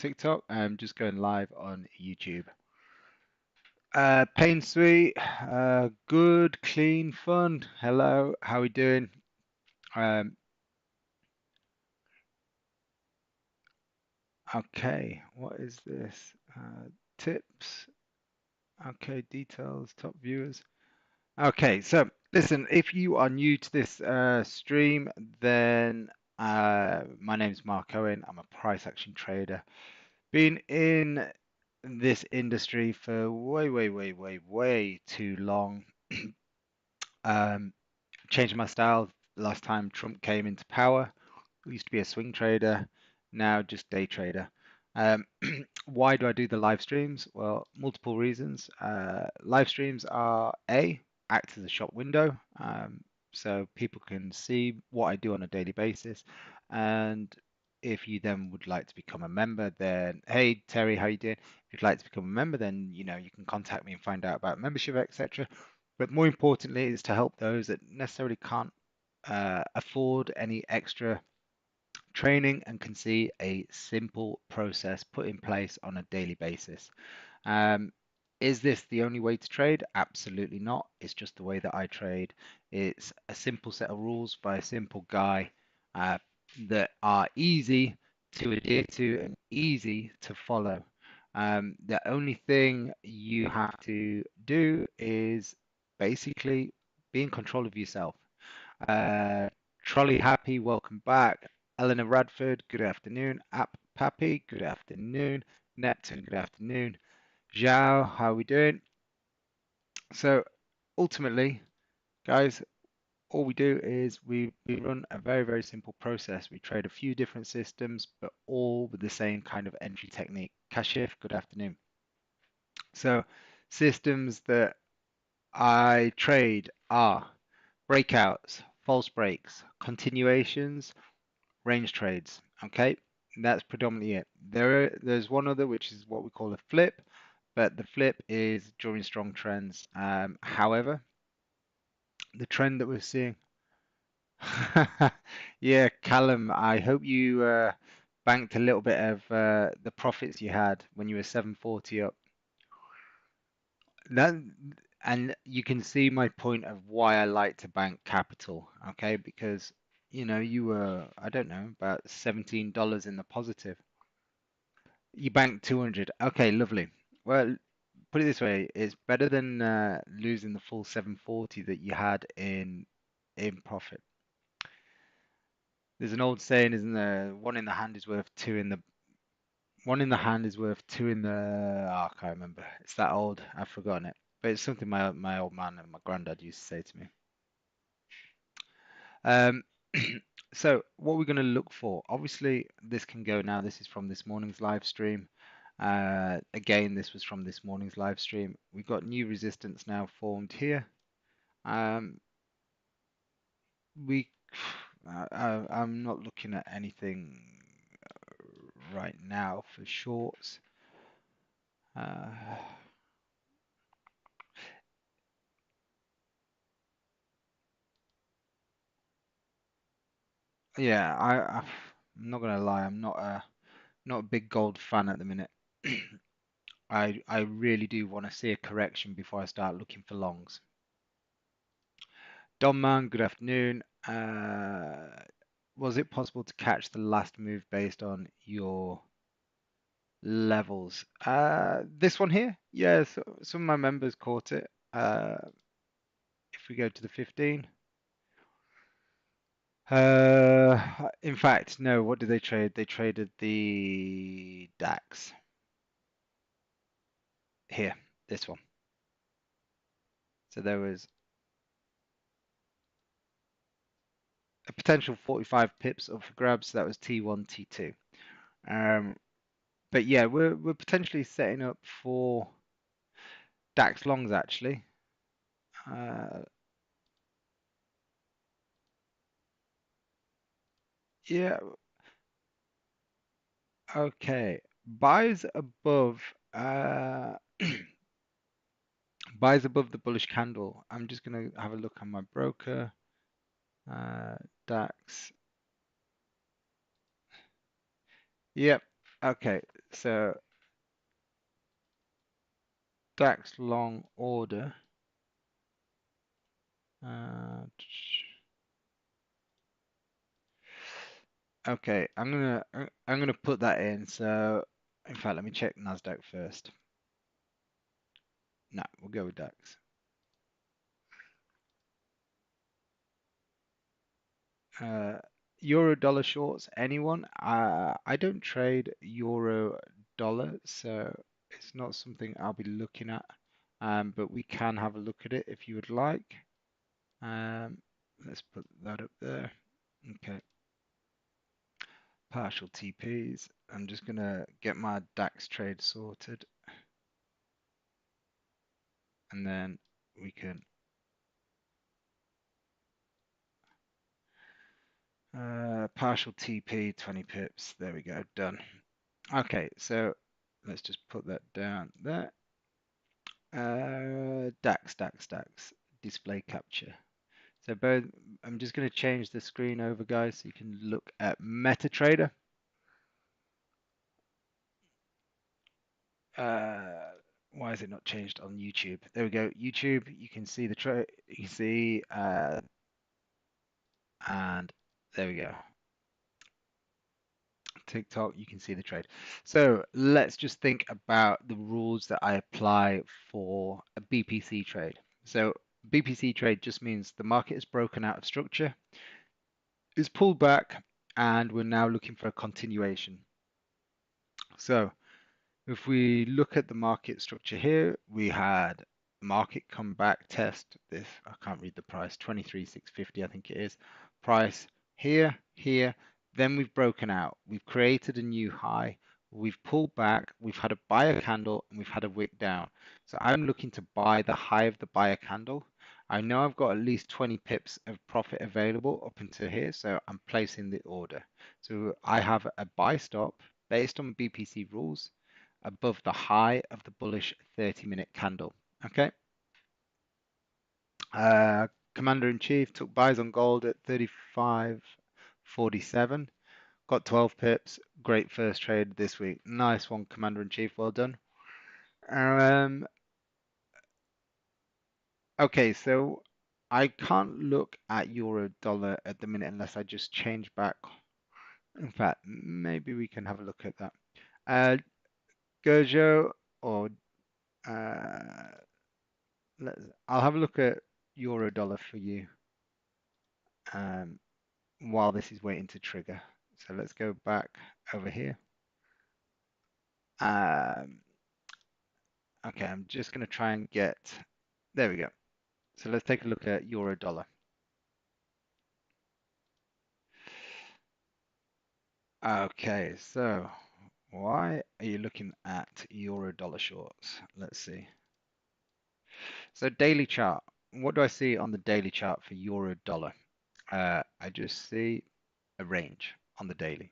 TikTok. I'm just going live on YouTube. Pain Sweet, good, clean, fun. Hello, how we doing? Um, okay, what is this? Tips. Okay, details, top viewers. Okay, so listen, if you are new to this stream, then my name is Mark Owen. I'm a price action trader. Been in this industry for way too long. Um, Changed my style last time Trump came into power. I used to be a swing trader, now just day trader. Um, why do I do the live streams? Well, multiple reasons. Live streams are act as a shop window, so people can see what I do on a daily basis. And if you then would like to become a member, then hey Terry, how you doing? If you'd like to become a member, then you can contact me and find out about membership, etc. But more importantly, is to help those that necessarily can't afford any extra training and can see a simple process put in place on a daily basis. Um, is this the only way to trade? Absolutely not. It's just the way that I trade. It's a simple set of rules by a simple guy uh, that are easy to adhere to and easy to follow. The only thing you have to do is basically be in control of yourself. Uh, Trolley Happy, welcome back. Eleanor Radford, good afternoon. App Pappy, good afternoon. Neptune, good afternoon. Zhao, how are we doing? So ultimately, guys, all we do is we run a very simple process. We trade a few different systems, but all with the same kind of entry technique. Kashif, good afternoon. So systems that I trade are breakouts, false breaks, continuations, range trades. Okay, that's predominantly it. There's one other which is what we call a flip, but the flip is during strong trends. However, the trend that we're seeing, yeah, Callum, I hope you banked a little bit of the profits you had when you were 740 up. That, and you can see my point of why I like to bank capital, okay? Because you were, I don't know, about $17 in the positive. You banked 200. Okay, lovely. Well, put it this way, it's better than losing the full 740 that you had in profit. There's an old saying, isn't there? One in the hand is worth two in the one in the hand is worth two in the oh, I can't remember. It's that old. I've forgotten it. But it's something my old man and my granddad used to say to me. Um, so what we're going to look for, obviously this can go now. This is from this morning's live stream. Again, this was from this morning's live stream. We've got new resistance now formed here. Um, we, I'm not looking at anything right now for shorts. Yeah, I'm not gonna lie. I'm not a big gold fan at the minute. I really do want to see a correction before I start looking for longs. Don Man, good afternoon. Was it possible to catch the last move based on your levels? This one here? Yeah, so some of my members caught it. If we go to the 15. In fact, no, what did they trade? They traded the DAX. Here, this one. So there was a potential 45 pips up for grabs. So that was T1, T2. But yeah, we're potentially setting up for DAX longs actually. Yeah, okay. Buys above buys above the bullish candle. I'm just gonna have a look on my broker. DAX. Yep. Okay. So DAX long order. Uh, okay, I'm gonna put that in. So in fact, let me check NASDAQ first. No, we'll go with DAX. Euro dollar shorts, anyone? I don't trade euro dollar, so it's not something I'll be looking at. But we can have a look at it if you would like. Let's put that up there. Okay, partial TPs. I'm just gonna get my DAX trade sorted, and then we can partial TP 20 pips. There we go, done. Okay, so let's just put that down there. DAX, display capture. So both, I'm just going to change the screen over, guys, so you can look at MetaTrader. Why is it not changed on YouTube? There we go. YouTube, you can see the trade. You can see, and there we go. TikTok, you can see the trade. So let's just think about the rules that I apply for a BPC trade. So BPC trade just means the market is broken out of structure, is pulled back, and we're now looking for a continuation. So if we look at the market structure here, we had market come back, test this. I can't read the price, 23,650, I think it is. Price here, here. Then we've broken out. We've created a new high. We've pulled back. We've had a buyer candle and we've had a wick down. So I'm looking to buy the high of the buyer candle. I know I've got at least 20 pips of profit available up until here, so I'm placing the order. So I have a buy stop based on BPC rules above the high of the bullish 30-minute candle. Okay. Commander in Chief took buys on gold at 35.47. Got 12 pips. Great first trade this week. Nice one, Commander in Chief. Well done. Okay, so I can't look at euro dollar at the minute unless I just change back. In fact, maybe we can have a look at that. Gojo or uh, I'll have a look at euro dollar for you um, while this is waiting to trigger. So let's go back over here. Um, okay, I'm just going to try and get, there we go. So let's take a look at euro dollar. Okay, so why are you looking at euro dollar shorts? Let's see. So daily chart. What do I see on the daily chart for euro dollar? I just see a range on the daily.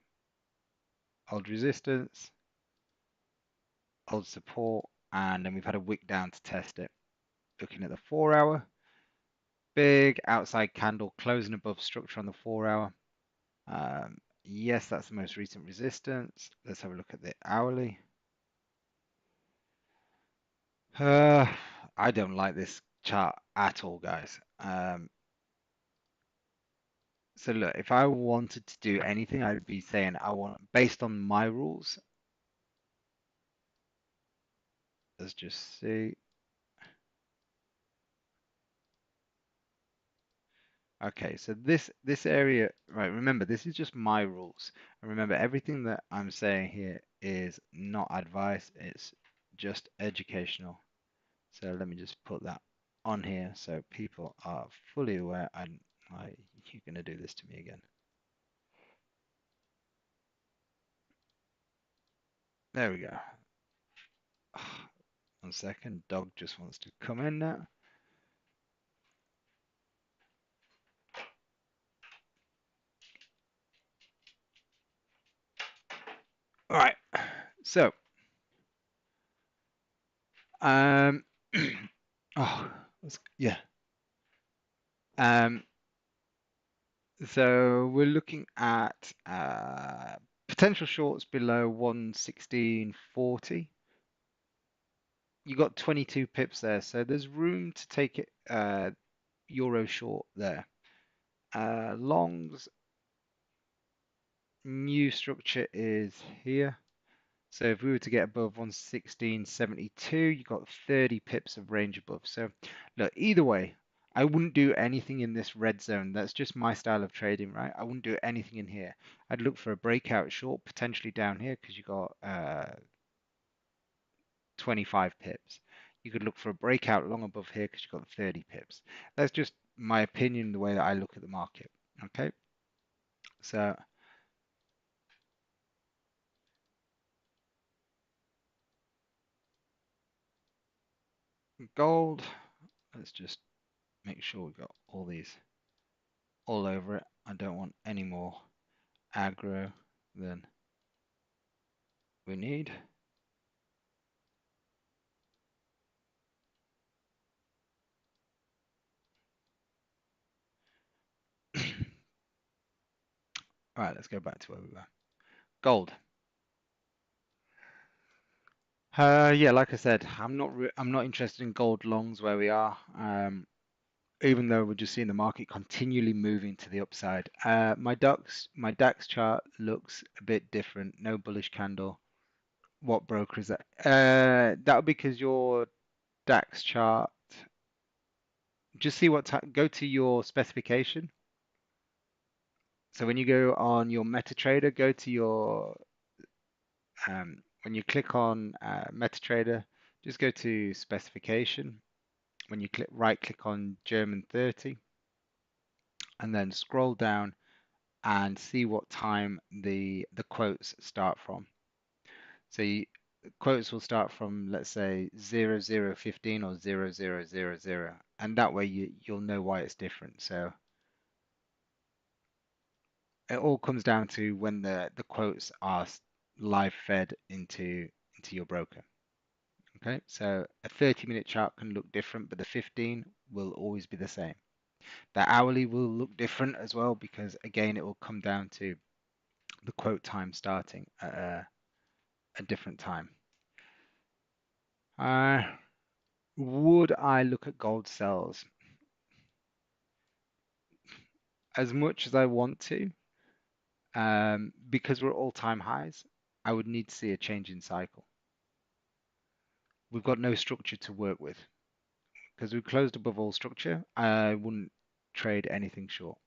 Hold resistance, hold support, and then we've had a wick down to test it. Looking at the 4 hour, big outside candle closing above structure on the 4 hour. Yes, that's the most recent resistance. Let's have a look at the hourly. I don't like this chart at all, guys. So look, if I wanted to do anything, I'd be saying I want, based on my rules, let's just see. Okay, so this area, right, remember, this is just my rules. And remember, everything that I'm saying here is not advice, it's just educational. So let me just put that on here so people are fully aware. You're going to do this to me again. There we go. 1 second, dog just wants to come in now. All right, so Um, oh, yeah. Um, so we're looking at potential shorts below 116.40. You got 22 pips there, so there's room to take it euro short there. Longs new structure is here. So if we were to get above 116.72, you got 30 pips of range above. So look, either way, I wouldn't do anything in this red zone. That's just my style of trading, right? I wouldn't do anything in here. I'd look for a breakout short, potentially down here because you got 25 pips. You could look for a breakout long above here because you've got 30 pips. That's just my opinion, the way that I look at the market. Okay, so gold, let's just make sure we've got all these all over it. I don't want any more aggro than we need. All right, let's go back to where we were. Gold. Yeah, like I said, I'm not interested in gold longs where we are. Even though we're just seeing the market continually moving to the upside. My DAX chart looks a bit different. No bullish candle. What broker is that? That'll be because your DAX chart. Just see go to your specification. So when you go on your MetaTrader, go to your when you click on MetaTrader, just go to specification. When you right click on German 30 and then scroll down and see what time the quotes start from. So quotes will start from, let's say, 0015 or 0000, and that way you'll know why it's different. So it all comes down to when the quotes are live fed into your broker. Okay, so a 30-minute chart can look different, but the 15 will always be the same. The hourly will look different as well because again it will come down to the quote time starting at a different time. Would I look at gold sells? As much as I want to, because we're all-time highs, I would need to see a change in cycle. We've got no structure to work with. Because we closed above all structure, I wouldn't trade anything short.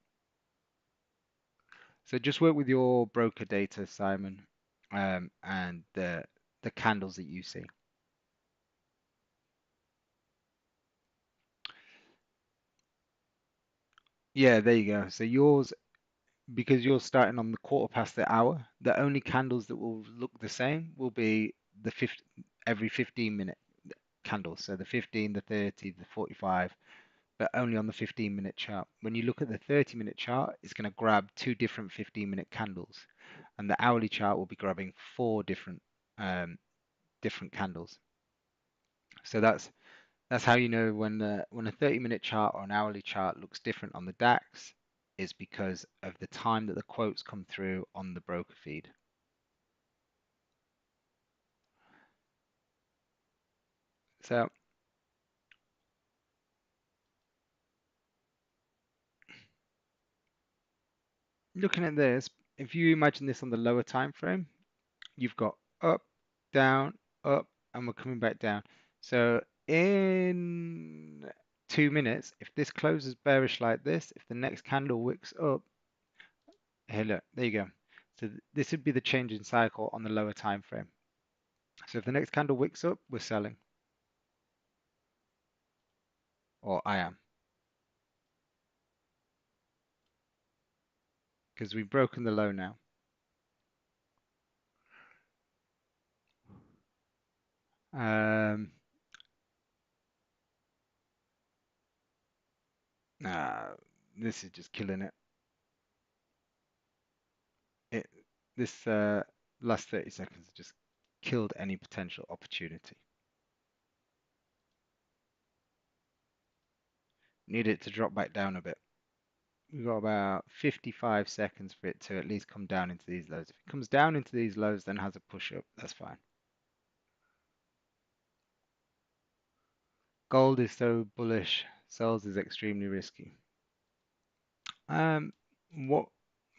So just work with your broker data, Simon, and the candles that you see. Yeah, there you go. So yours, because you're starting on the quarter past the hour, the only candles that will look the same will be the every 15-minute candles. So the 15, the 30, the 45, but only on the 15-minute chart. When you look at the 30-minute chart, it's going to grab two different 15-minute candles, and the hourly chart will be grabbing four different candles. So that's how you know when a 30-minute chart or an hourly chart looks different on the DAX is because of the time that the quotes come through on the broker feed. So looking at this, if you imagine this on the lower time frame, you've got up, down, up, and we're coming back down. So in 2 minutes, if this closes bearish like this, if the next candle wicks up, hey look, there you go. So this would be the change in cycle on the lower time frame. So if the next candle wicks up, we're selling, or I am, because we've broken the low now. Um, uh, this is just killing it. This last 30 seconds just killed any potential opportunity. Need it to drop back down a bit. we've got about 55 seconds for it to at least come down into these lows. If it comes down into these lows, then has a push up, that's fine. Gold is so bullish, sells is extremely risky. Um, what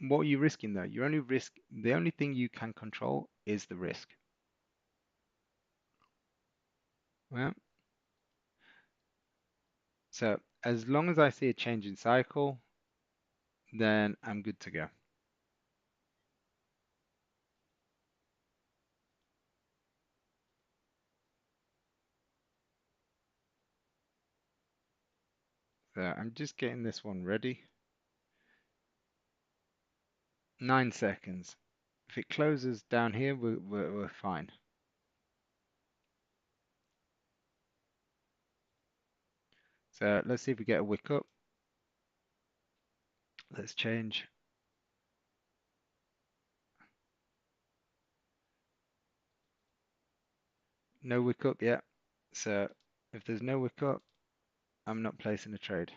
what are you risking though? The only thing you can control is the risk. Well, so as long as I see a change in cycle, then I'm good to go. So I'm just getting this one ready. 9 seconds. If it closes down here, we're fine. So let's see if we get a wick up. Let's change. No wick up yet. So if there's no wick up, I'm not placing a trade.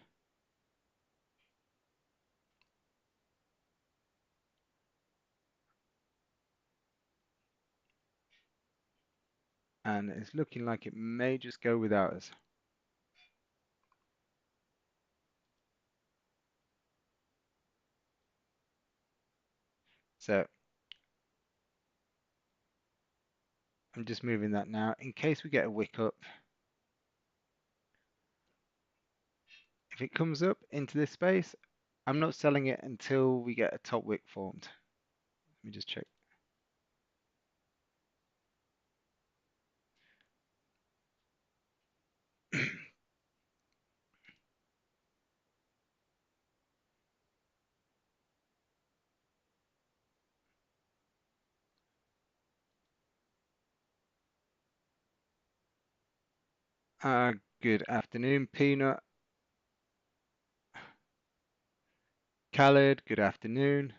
And it's looking like it may just go without us. So I'm just moving that now in case we get a wick up. If it comes up into this space, I'm not selling it until we get a top wick formed. Let me just check. Good afternoon, Peanut. Khaled, good afternoon.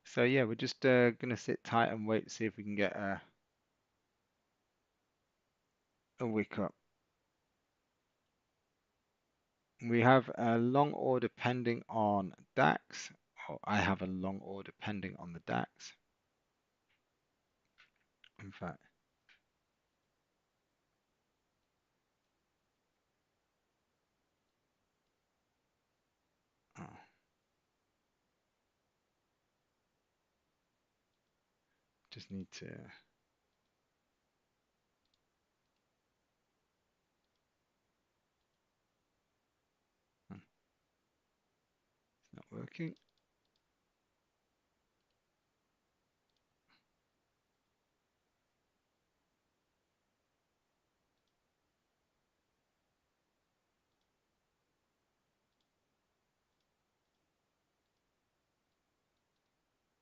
So yeah, we're just gonna sit tight and wait to see if we can get a wick up. We have a long order pending on DAX. Or I have a long order pending on the DAX. In fact, oh, just need to. It's not working.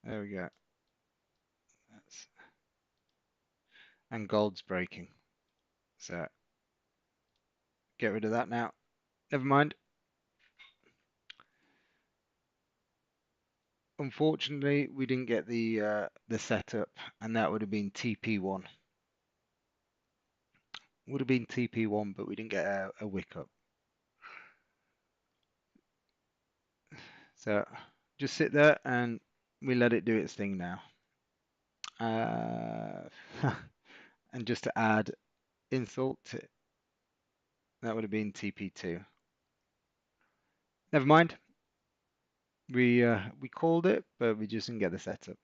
There we go. That's, and gold's breaking. So get rid of that now. Never mind. Unfortunately, we didn't get the setup, and that would have been TP1. Would have been TP1, but we didn't get a wick up. So just sit there and we let it do its thing now. And just to add insult, that would have been TP2. Never mind. We called it, but we just didn't get the setup.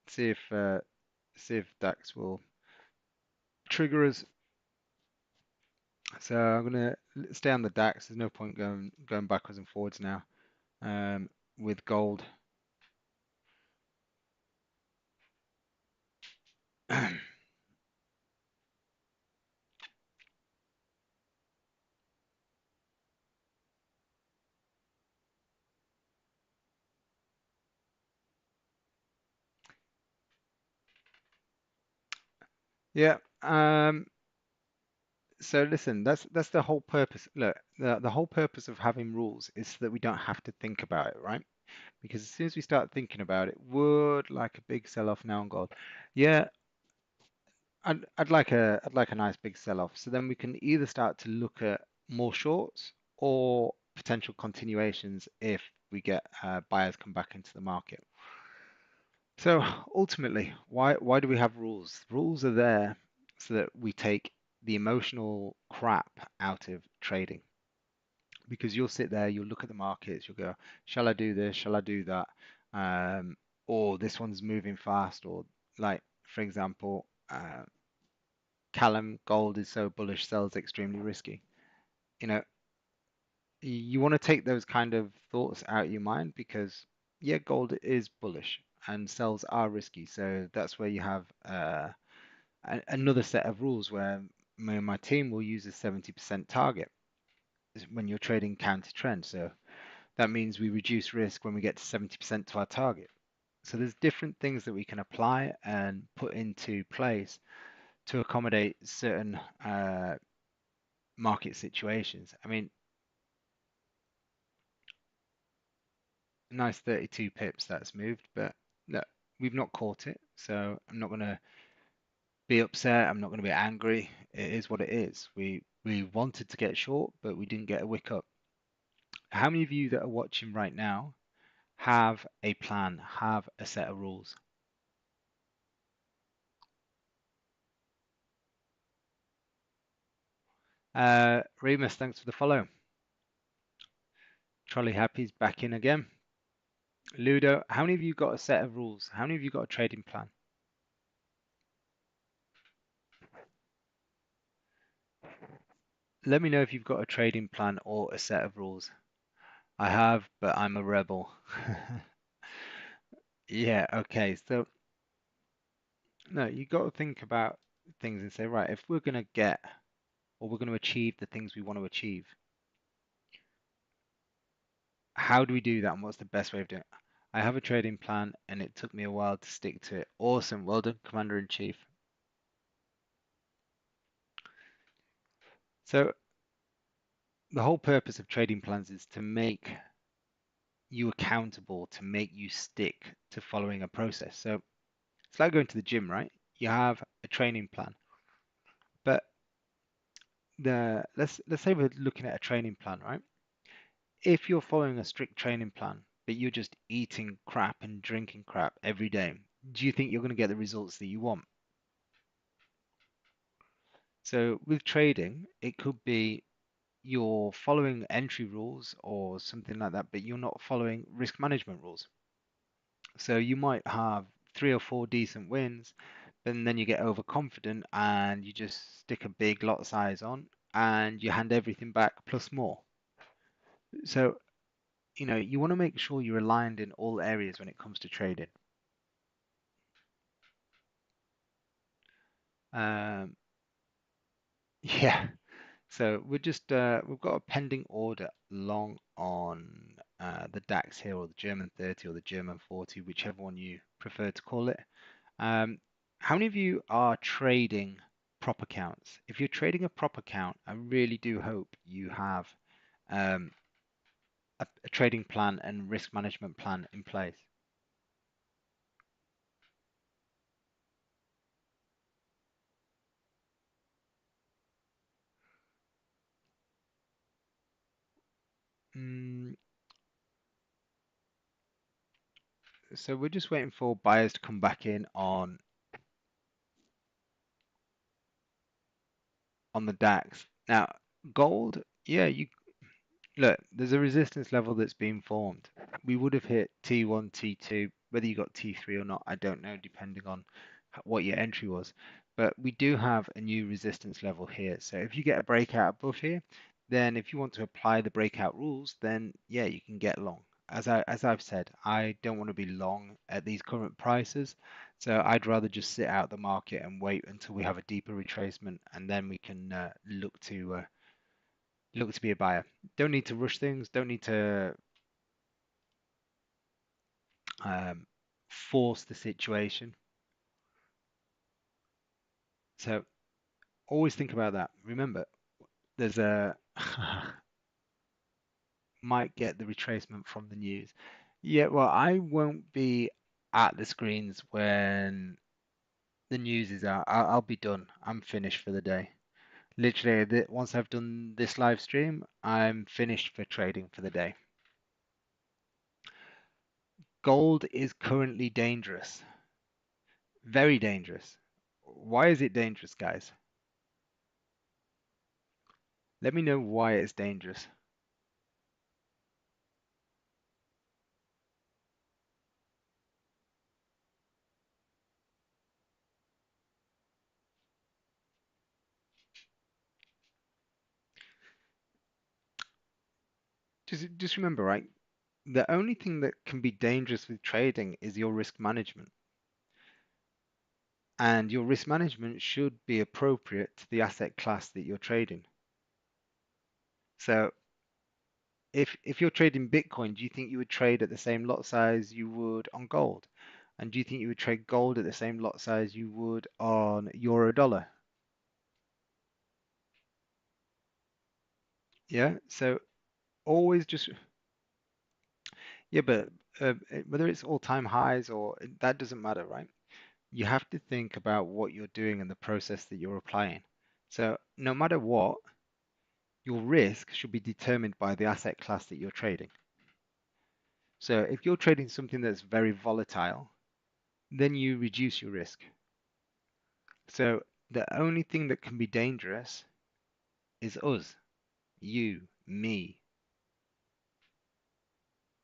See if DAX will trigger us. So I'm gonna stay on the DAX. There's no point going backwards and forwards now. With gold. Yeah. So listen, that's the whole purpose. Look, the whole purpose of having rules is so that we don't have to think about it, right? Because as soon as we start thinking about it, would like a big sell-off now on gold. Yeah, I'd like a nice big sell-off. So then we can either start to look at more shorts or potential continuations if we get buyers come back into the market. So ultimately, why do we have rules? Rules are there so that we take the emotional crap out of trading. Because you'll sit there, you'll look at the markets, you'll go, shall I do this? Shall I do that? Um, or this one's moving fast, or like, for example, Callum, gold is so bullish, sells extremely risky. You know, you want to take those kind of thoughts out of your mind because, yeah, gold is bullish and sells are risky. So that's where you have another set of rules where me and my team will use a 70% target when you're trading counter trend. So that means we reduce risk when we get to 70% to our target. So there's different things that we can apply and put into place to accommodate certain market situations. I mean, nice 32 pips that's moved, but look, we've not caught it, so I'm not going to be upset. I'm not going to be angry. It is what it is. We wanted to get short, but we didn't get a wick up. How many of you that are watching right now have a plan, have a set of rules? Remus, thanks for the follow. Trolley Happy's back in again. Ludo, how many of you got a set of rules? How many of you got a trading plan? Let me know if you've got a trading plan or a set of rules. I have, but I'm a rebel. Yeah, okay. So, no, you got to think about things and say, right, if we're going to get or we're going to achieve the things we want to achieve, how do we do that and what's the best way of doing it? I have a trading plan and it took me a while to stick to it. Awesome. Well done, Commander in Chief. So, the whole purpose of trading plans is to make you accountable, to make you stick to following a process. So, it's like going to the gym, right? You have a training plan, but let's say we're looking at a training plan, right? If you're following a strict training plan, but you're just eating crap and drinking crap every day, do you think you're going to get the results that you want? So with trading, it could be you're following entry rules or something like that, but you're not following risk management rules. So you might have 3 or 4 decent wins, but then you get overconfident and you just stick a big lot size on and you hand everything back plus more. So, you want to make sure you're aligned in all areas when it comes to trading. Um, yeah. So we've got a pending order long on the DAX here, or the German 30, or the German 40, whichever one you prefer to call it. Um, how many of you are trading prop accounts? If you're trading a prop account, I really do hope you have um, a trading plan and risk management plan in place. Mm, so we're just waiting for buyers to come back in on the DAX. Now, gold, yeah, you look, there's a resistance level that's been formed. We would have hit T1, T2, whether you got T3 or not, I don't know, depending on what your entry was. But we do have a new resistance level here. So if you get a breakout above here, then if you want to apply the breakout rules, then yeah, you can get long. As I've said, I don't want to be long at these current prices. So I'd rather just sit out the market and wait until we have a deeper retracement, and then we can look to be a buyer. Don't need to rush things. Don't need to um, force the situation. So always think about that. Remember, there's a might get the retracement from the news. Yeah, well, I won't be at the screens when the news is out. I'll be done. I'm finished for the day. Literally, once I've done this live stream, I'm finished for trading for the day. Gold is currently dangerous, very dangerous. Why is it dangerous, guys? Let me know why it's dangerous. Just remember, right? The only thing that can be dangerous with trading is your risk management. And your risk management should be appropriate to the asset class that you're trading. So if you're trading Bitcoin, do you think you would trade at the same lot size you would on gold? And do you think you would trade gold at the same lot size you would on euro dollar? Yeah. So always just yeah, but whether it's all-time highs or that doesn't matter, right? You have to think about what you're doing and the process that you're applying. So no matter what, your risk should be determined by the asset class that you're trading. So if you're trading something that's very volatile, then you reduce your risk. So the only thing that can be dangerous is us, you, me,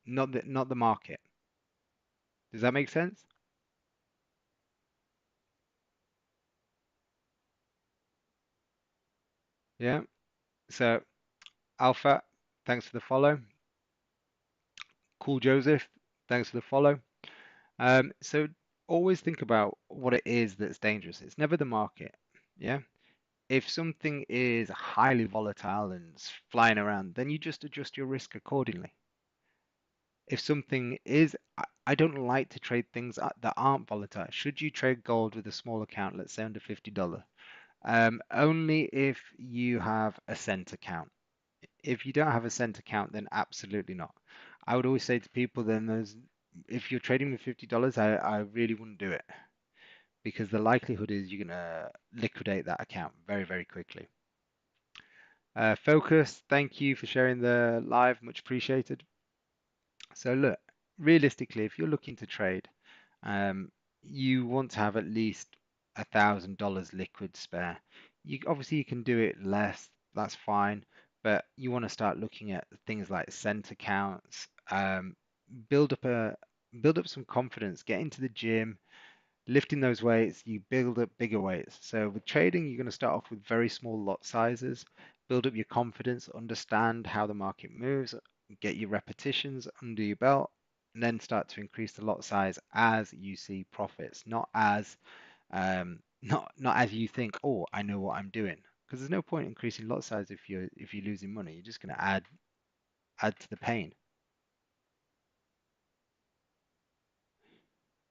not the market. Does that make sense? Yeah. So Alpha, thanks for the follow. Cool Joseph, thanks for the follow. So always think about what it is that's dangerous. It's never the market. Yeah. If something is highly volatile and it's flying around, then you just adjust your risk accordingly. If something is, I don't like to trade things that aren't volatile. Should you trade gold with a small account, let's say under $50? Only if you have a cent account. If you don't have a cent account, then absolutely not. I would always say to people, then if you're trading with $50, I really wouldn't do it because the likelihood is you're gonna liquidate that account very, very quickly. Focus, thank you for sharing the live, much appreciated. So look, realistically, if you're looking to trade, you want to have at least $1,000 liquid spare. Obviously you can do it less, that's fine, but you want to start looking at things like cent accounts, build up a build up some confidence, get into the gym, lifting those weights, you build up bigger weights. So with trading, you're going to start off with very small lot sizes, build up your confidence, understand how the market moves, get your repetitions under your belt, and then start to increase the lot size as you see profits, not as you think, oh, I know what I'm doing. Because there's no point increasing lot size if you're losing money. You're just going to add to the pain.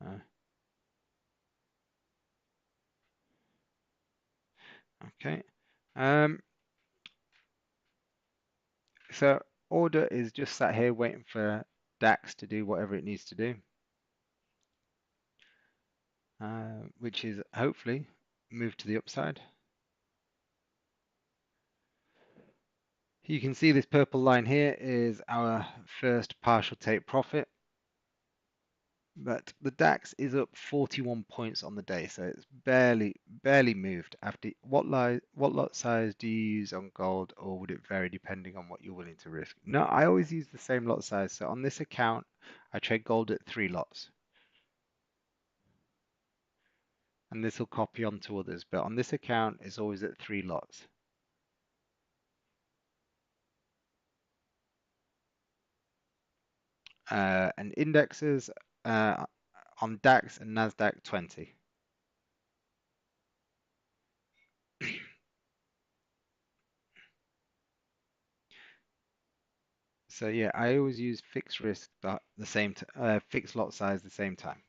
Uh, okay. Um, So order is just sat here waiting for DAX to do whatever it needs to do, which is hopefully move to the upside. You can see this purple line here is our first partial take profit, but the DAX is up 41 points on the day, so it's barely moved. After what lot size do you use on gold, or would it vary depending on what you're willing to risk? No, I always use the same lot size. So on this account, I trade gold at 3 lots. And this will copy onto others, but on this account it's always at 3 lots. And indexes uh, on DAX and NASDAQ 20. So yeah, I always use fixed risk the same fixed lot size the same time.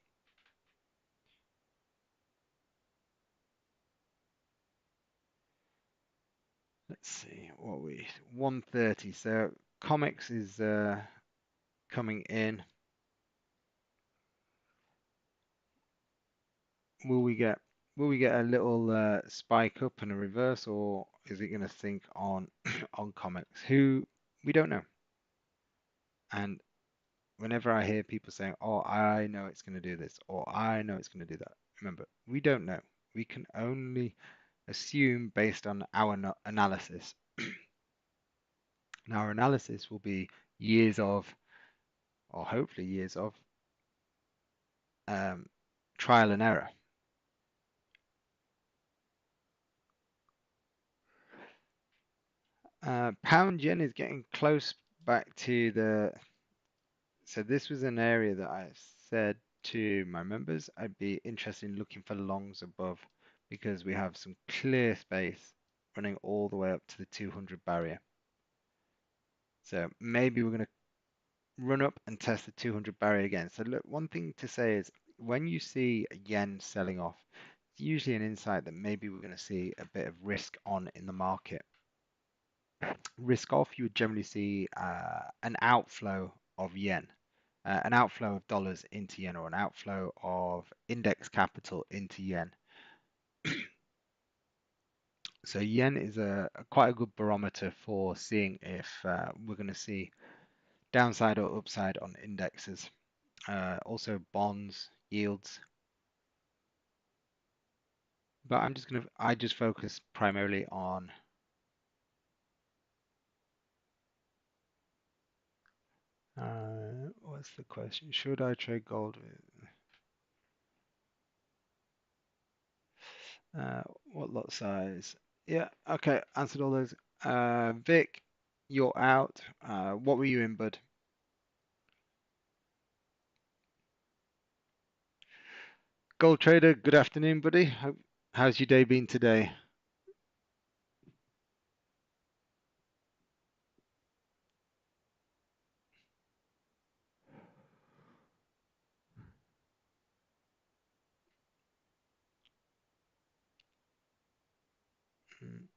Let's see what we 130. So comics is coming in. Will we get will we get a little spike up and a reverse, or is it going to sink on on comics? Who we don't know. And whenever I hear people saying, "Oh, I know it's going to do this," or "I know it's going to do that," remember, we don't know. We can only assume based on our analysis. And our analysis will be years of, or hopefully years of, um, trial and error. Pound yen is getting close back to the. So this was an area that I said to my members I'd be interested in looking for longs above because we have some clear space running all the way up to the 200 barrier. So maybe we're going to run up and test the 200 barrier again. So look, one thing to say is when you see yen selling off, it's usually an insight that maybe we're going to see a bit of risk on in the market. Risk off, you would generally see an outflow of yen, an outflow of dollars into yen, or an outflow of index capital into yen. So yen is quite a good barometer for seeing if we're going to see downside or upside on indexes. Also bonds, yields. But I just focus primarily on what's the question? Should I trade gold with what lot size? Yeah, okay, answered all those. Vic, you're out. What were you in, bud? Gold trader, good afternoon, buddy. How's your day been today? Mm,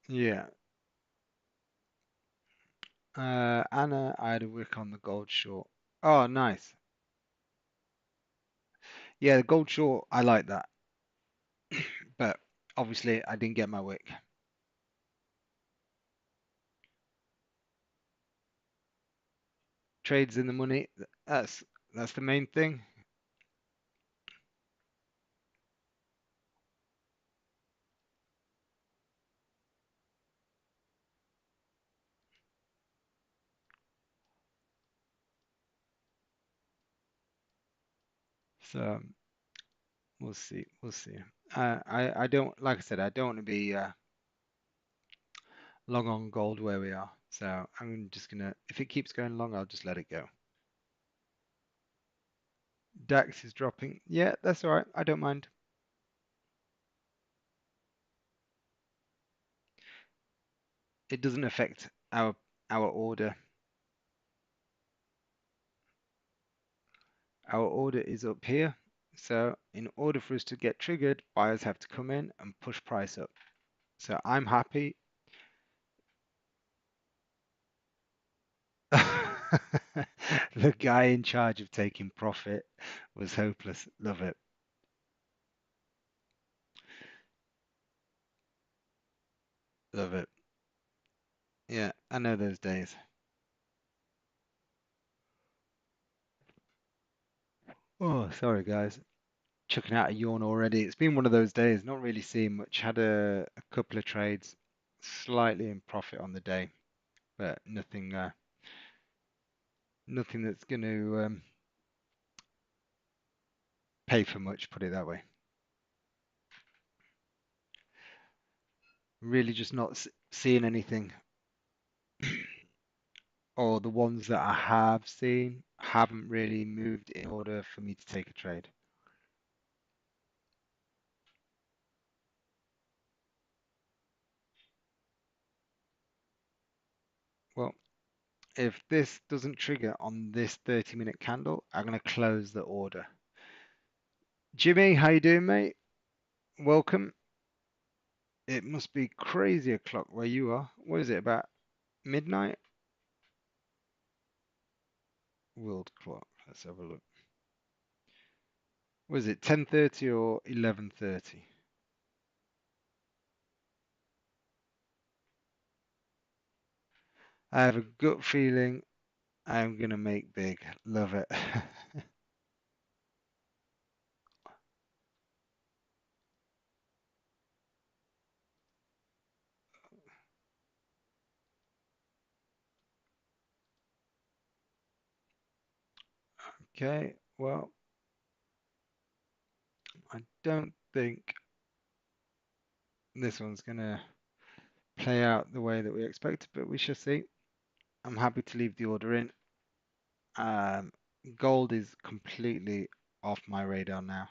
yeah. Anna, I had a wick on the gold short. Oh, nice. Yeah, the gold short, I like that. But obviously, I didn't get my wick. Trades in the money. That's the main thing. So we'll see. We'll see. I don't, like I said, I don't want to be long on gold where we are. So I'm just gonna, if it keeps going long, I'll just let it go. DAX is dropping. Yeah, that's all right. I don't mind. It doesn't affect our order. Our order is up here. So in order for us to get triggered, buyers have to come in and push price up. So I'm happy. The guy in charge of taking profit was hopeless. Love it. Love it. Yeah, I know those days. Oh, sorry guys. Chucking out a yawn already. It's been one of those days, not really seeing much. Had a couple of trades, slightly in profit on the day, but nothing that's going to pay for much, put it that way. Really just not seeing anything. Or the ones that I have seen haven't really moved in order for me to take a trade. Well, if this doesn't trigger on this 30-minute candle, I'm going to close the order. Jimmy, how you doing, mate? Welcome. It must be crazy o'clock where you are. What is it, about midnight? World clock. Let's have a look. Was it 10:30 or 11:30? I have a gut feeling I'm gonna make big. Love it. Okay, well, I don't think this one's gonna play out the way that we expected, but we shall see. I'm happy to leave the order in. Um, Gold is completely off my radar now.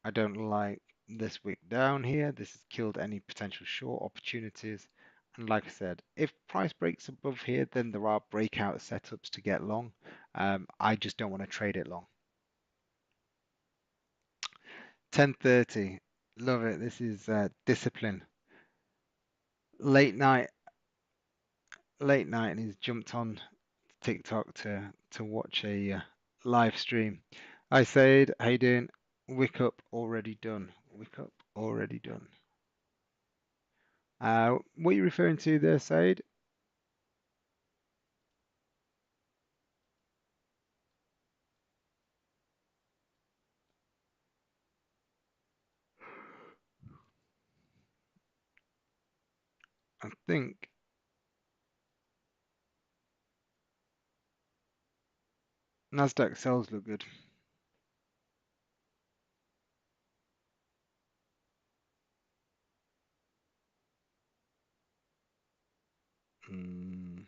I don't like this wick down here. This has killed any potential short opportunities. And like I said, if price breaks above here, then there are breakout setups to get long. I just don't want to trade it long. 10:30. Love it. This is discipline. Late night, late night, and he's jumped on TikTok to watch a live stream. Hi Said, how you doing? Wick up already done. Wick up already done. What are you referring to there, Said? I think NASDAQ sells look good. Mm.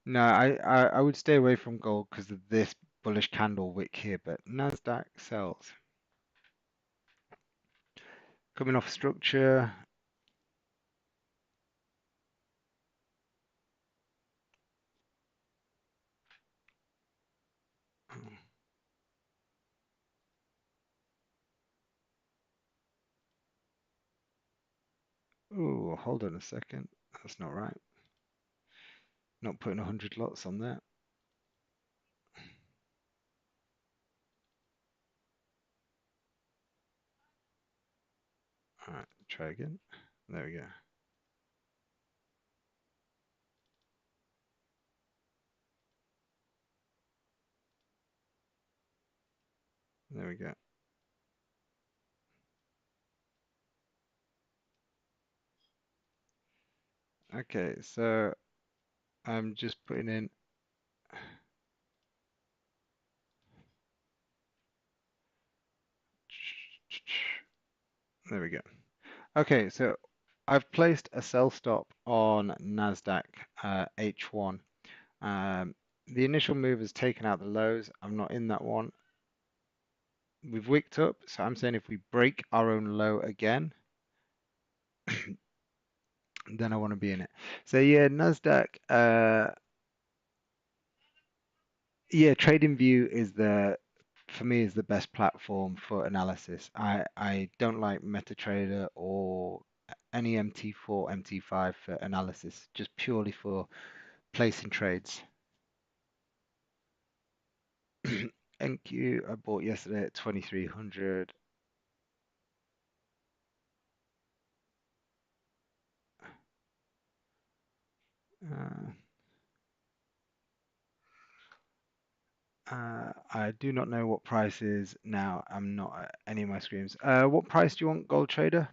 No, I would stay away from gold because of this bullish candle wick here, but NASDAQ sells. Coming off structure. Oh, hold on a second. That's not right. Not putting 100 lots on that. All right, try again. There we go. There we go. Okay, so I'm just putting in. There we go. Okay, so I've placed a sell stop on NASDAQ H1. The initial move has taken out the lows. I'm not in that one. We've wicked up, so I'm saying if we break our own low again, then I want to be in it. So yeah, NASDAQ, yeah, TradingView is for me is the best platform for analysis. I don't like MetaTrader or any MT4, MT5 for analysis, just purely for placing trades. NQ I bought yesterday at 2300. I do not know what price is now. I'm not at any of my screens. What price do you want, Gold Trader?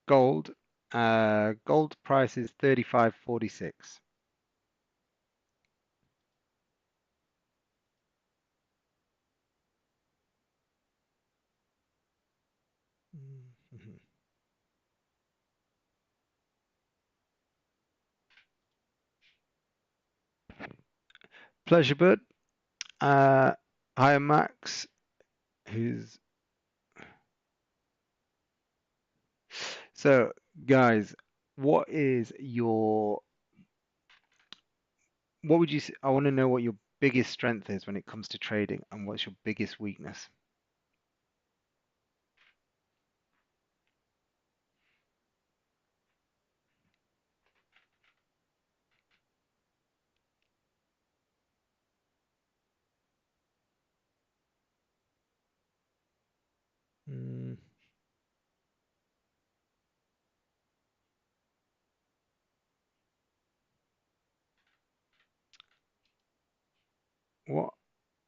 Gold. Gold price is 35.46. Mhm. Pleasure, bud. Hi, Max. Who's so, guys? What is your? What would you? I want to know what your biggest strength is when it comes to trading, and what's your biggest weakness? What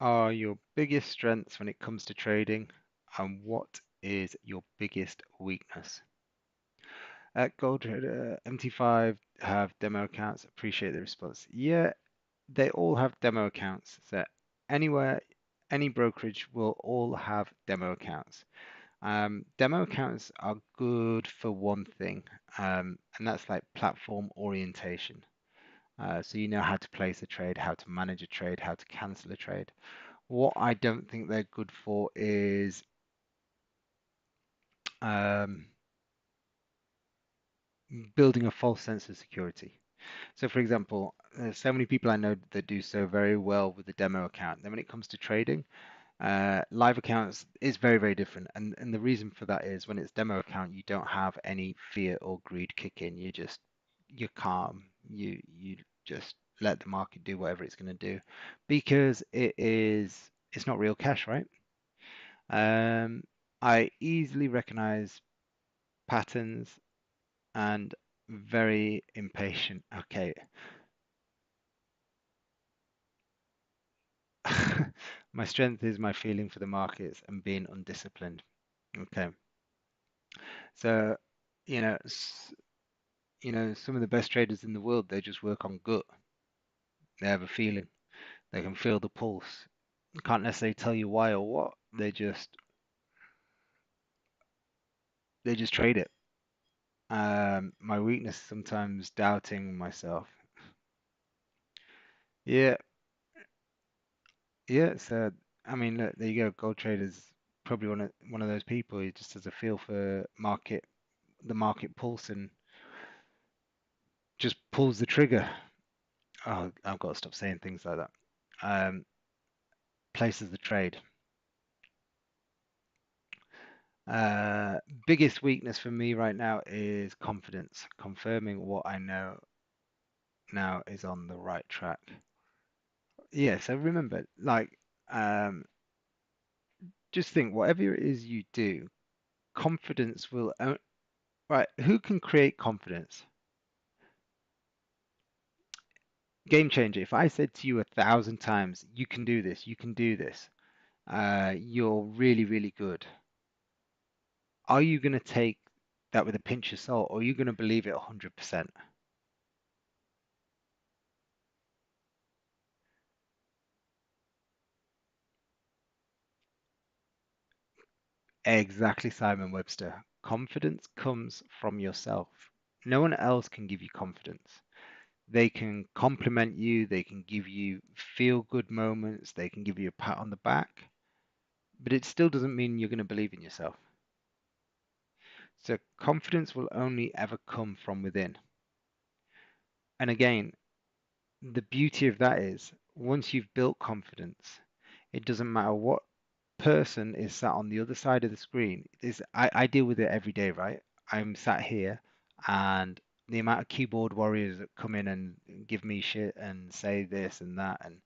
are your biggest strengths when it comes to trading, and what is your biggest weakness? At Gold Trader, MT5 have demo accounts. Appreciate the response. Yeah, they all have demo accounts. So anywhere, any brokerage will all have demo accounts. Demo accounts are good for one thing, and that's like platform orientation. So you know how to place a trade, how to manage a trade, how to cancel a trade. What I don't think they're good for is um, building a false sense of security. So, for example, there's so many people I know that do so very well with the demo account. Then, when it comes to trading, live accounts is very, very different. And the reason for that is when it's demo account, you don't have any fear or greed kick in. You're calm. You just let the market do whatever it's going to do because it's not real cash, right? Um, I easily recognize patterns and very impatient. Okay. My strength is my feeling for the markets and being undisciplined. Okay. So, you know, some of the best traders in the world, they just work on gut. They have a feeling. They can feel the pulse. Can't necessarily tell you why or what. They just trade it. My weakness is sometimes doubting myself. Yeah, yeah. So, I mean, look, there you go. Gold traders probably one of those people who just has a feel for the market pulse, and just pulls the trigger. Oh, I've got to stop saying things like that. Um, Places the trade. Uh, Biggest weakness for me right now is confidence, confirming what I know now is on the right track. Yeah, so remember, like, um, just think whatever it is you do, confidence will, right, who can create confidence? Game changer. If I said to you 1,000 times, you can do this, you can do this, you're really, really good. Are you going to take that with a pinch of salt, or are you going to believe it 100%? Exactly, Simon Webster. Confidence comes from yourself. No one else can give you confidence. They can compliment you, they can give you feel good moments, they can give you a pat on the back, but it still doesn't mean you're going to believe in yourself. So, confidence will only ever come from within. And again, the beauty of that is once you've built confidence, it doesn't matter what person is sat on the other side of the screen. I deal with it every day, right? I'm sat here and the amount of keyboard warriors that come in and give me shit and say this and that, and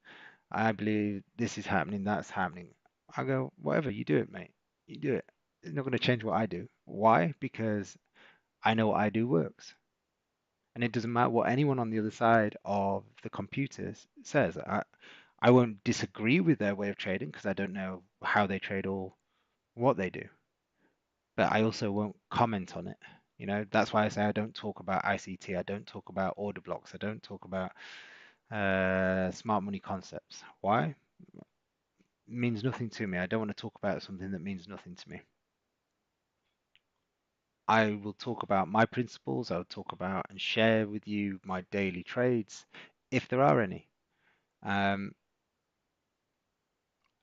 I believe this is happening, that's happening. I go, whatever, you do it, mate. You do it. It's not going to change what I do. Why? Because I know what I do works. And it doesn't matter what anyone on the other side of the computers says. I won't disagree with their way of trading because I don't know how they trade or what they do, but I also won't comment on it. That's why I say I don't talk about ICT, I don't talk about order blocks, I don't talk about smart money concepts. Why? It means nothing to me. I don't want to talk about something that means nothing to me. I will talk about my principles, I'll talk about and share with you my daily trades, if there are any. Um,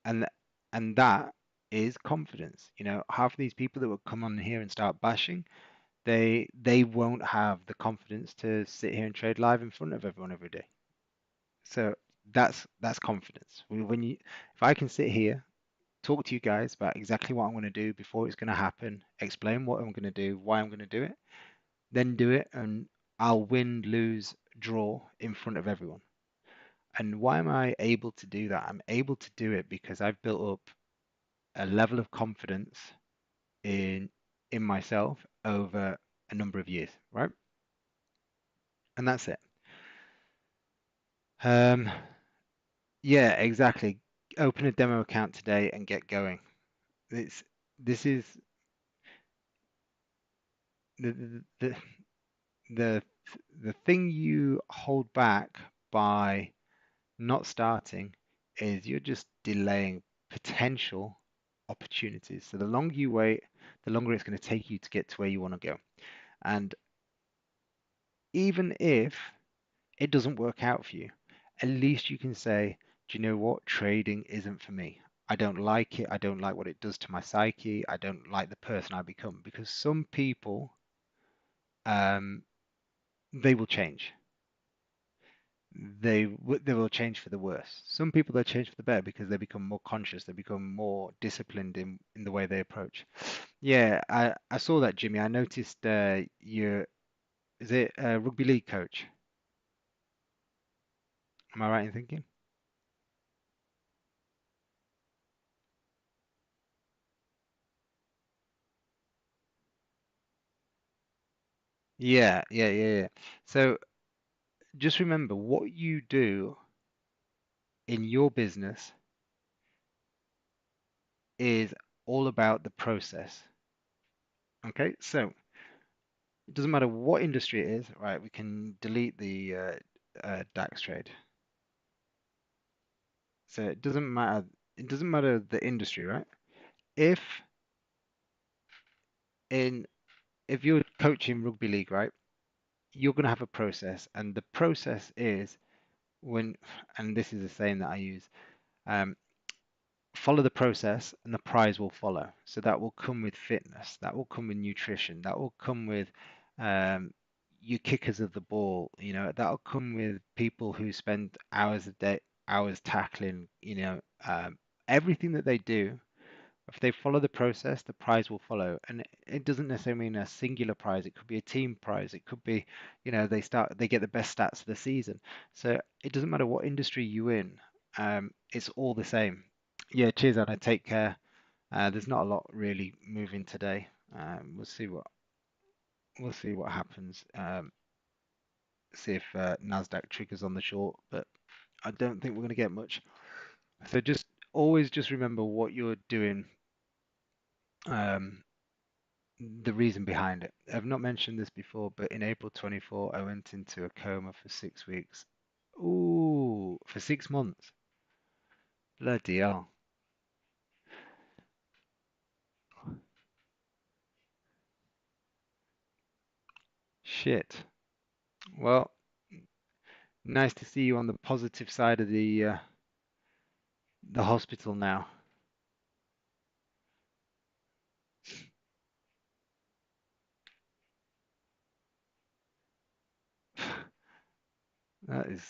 and and that is confidence. Half of these people that will come on here and start bashing, they won't have the confidence to sit here and trade live in front of everyone every day. So that's confidence. If I can sit here, talk to you guys about exactly what I'm going to do before it's going to happen, explain what I'm going to do, why I'm going to do it, then do it, and I'll win, lose, draw in front of everyone. And why am I able to do that? I'm able to do it because I've built up a level of confidence in in myself over a number of years, right? And that's it. Um, Yeah, exactly. Open a demo account today and get going. It's this is the the the the thing you hold back by not starting is you're just delaying potential opportunities. So the longer you wait, the longer it's going to take you to get to where you want to go. And even if it doesn't work out for you, at least you can say, do you know what? Trading isn't for me. I don't like it. I don't like what it does to my psyche. I don't like the person I become. Because some people, um, they will change. They will change for the worse. Some people they change for the better because they become more conscious. They become more disciplined in the way they approach. Yeah, I saw that, Jimmy. I noticed you're is it a rugby league coach? Am I right in thinking? Yeah. So just remember what you do in your business is all about the process. Okay, so it doesn't matter what industry it is, right? We can delete the DAX trade. So it doesn't matter. It doesn't matter the industry, right? If in if you're coaching rugby league, right, you're gonna have a process, and the process is when, and this is a saying that I use. Um, Follow the process and the prize will follow. So that will come with fitness, that will come with nutrition, that will come with um, your kickers of the ball, that'll come with people who spend hours a day, hours tackling, everything that they do. If they follow the process, the prize will follow. And it doesn't necessarily mean a singular prize. It could be a team prize. It could be, they get the best stats of the season. So it doesn't matter what industry you're in. It's all the same. Yeah, cheers, Anna. Take care. There's not a lot really moving today. We'll see what happens. See if NASDQ triggers on the short, but I don't think we're going to get much. So just always just remember what you're doing, um, the reason behind it. I've not mentioned this before, but in April 24, I went into a coma for 6 weeks. Ooh, for 6 months. Bloody hell. Shit. Well, nice to see you on the positive side of the hospital now. That is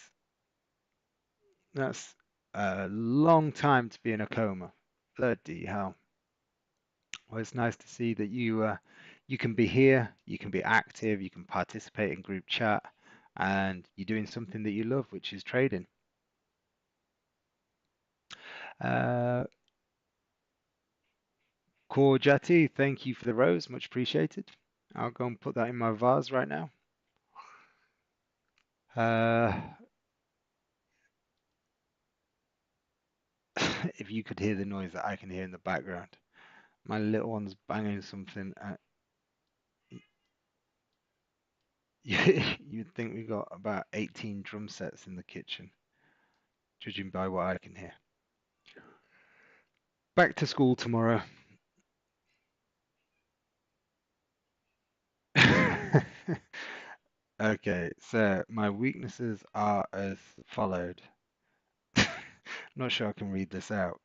that's a long time to be in a coma. Bloody hell. Well, it's nice to see that you can be here, you can be active, you can participate in group chat, and you're doing something that you love, which is trading. Uh, Jati, thank you for the rose, much appreciated. I'll go and put that in my vase right now. Uh, if you could hear the noise that I can hear in the background, my little one's banging something. You'd think we got about 18 drum sets in the kitchen, judging by what I can hear. Back to school tomorrow. Okay, so my weaknesses are as followed. Not sure I can read this out.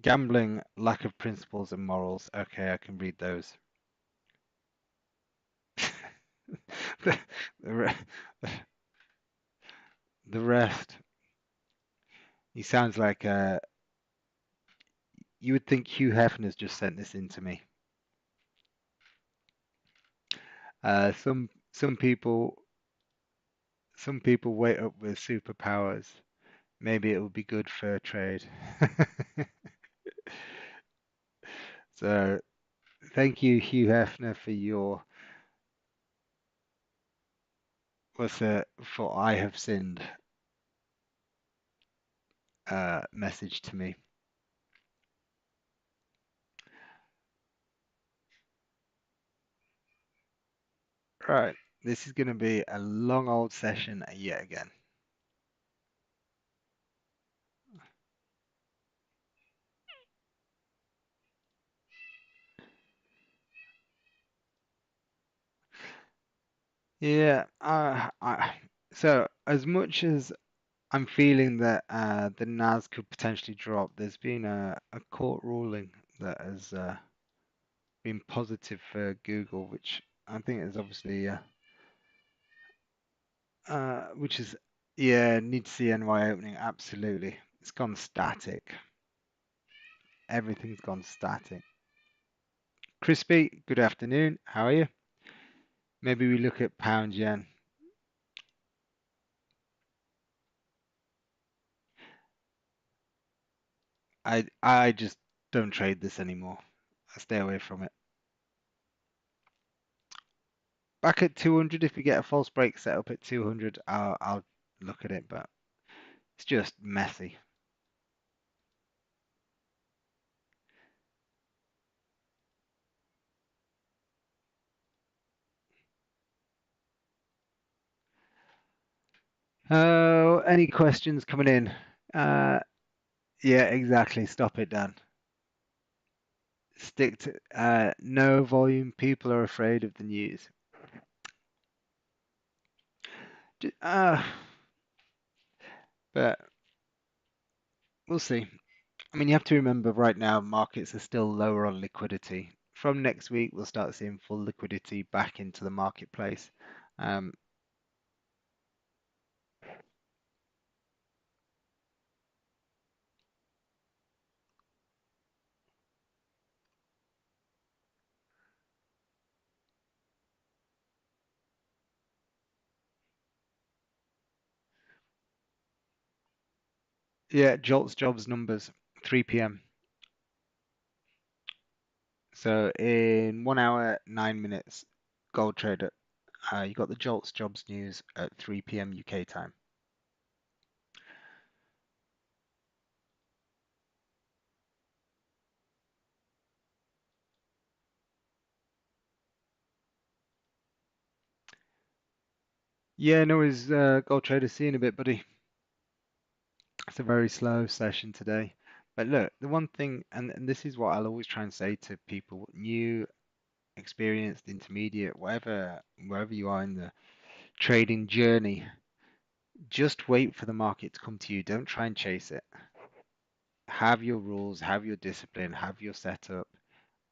Gambling, lack of principles and morals. Okay, I can read those. The, the, re- the rest, he sounds like you would think Hugh Hefner's just sent this in to me. Some people wake up with superpowers. Maybe it would be good for trade. So thank you, Hugh Hefner, for your what's it for I have sinned. message to me. Right, this is going to be a long old session yet again. Yeah, so as much as I'm feeling that the NAS could potentially drop, there's been a court ruling that has been positive for Google, which I think is obviously which is, yeah, need to see NY opening. Absolutely. It's gone static. Everything's gone static. Crispy, good afternoon. How are you? Maybe we look at pound yen. I just don't trade this anymore. I stay away from it. Back at 200, if we get a false break set up at 200, I'll look at it, but it's just messy. Oh, any questions coming in? Uh, yeah, exactly. Stop it, Dan. Stick to no volume. People are afraid of the news. Uh, but we'll see. I mean, you have to remember right now, markets are still lower on liquidity. From next week, we'll start seeing full liquidity back into the marketplace. Um, yeah, Jolt's jobs numbers, 3 p.m. So in 1 hour, 9 minutes, gold trader, you got the Jolt's jobs news at 3 p.m. UK time. Yeah, no, is gold trader seeing a bit, buddy. It's a very slow session today. But look, the one thing, and this is what I'll always try and say to people, new, experienced, intermediate, whatever, wherever you are in the trading journey, just wait for the market to come to you. Don't try and chase it. Have your rules, have your discipline, have your setup,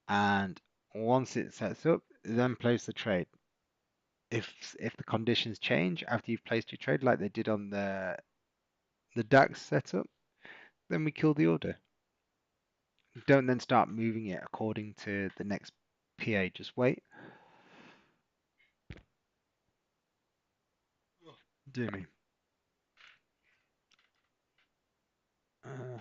and once it sets up, then place the trade. If the conditions change after you've placed your trade, like they did on the DAX setup, then we kill the order. Don't then start moving it according to the next PA. Just wait. Do me. Uh,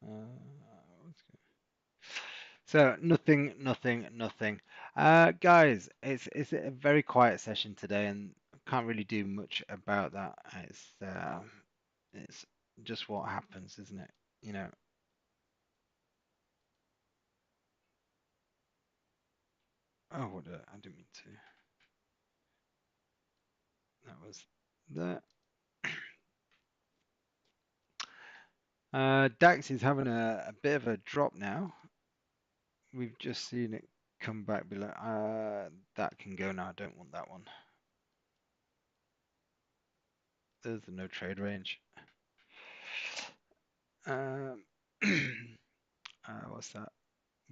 uh, what's So nothing, nothing, nothing. Guys, it's a very quiet session today, and can't really do much about that. It's just what happens, isn't it? You know. Oh, what I didn't mean to. That was that. DAX is having a bit of a drop now. We've just seen it come back below. That can go now. I don't want that one. there's the no trade range. Um, what's that?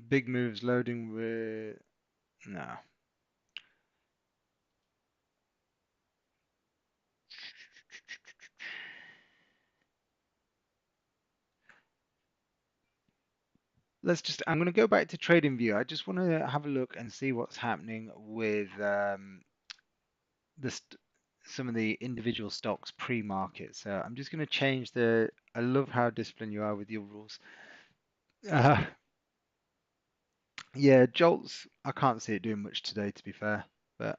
Big moves loading with no. I'm going to go back to TradingView. I just want to have a look and see what's happening with the some of the individual stocks pre-market. So I'm just going to change I love how disciplined you are with your rules. Uh, yeah, Jolts, I can't see it doing much today, to be fair. But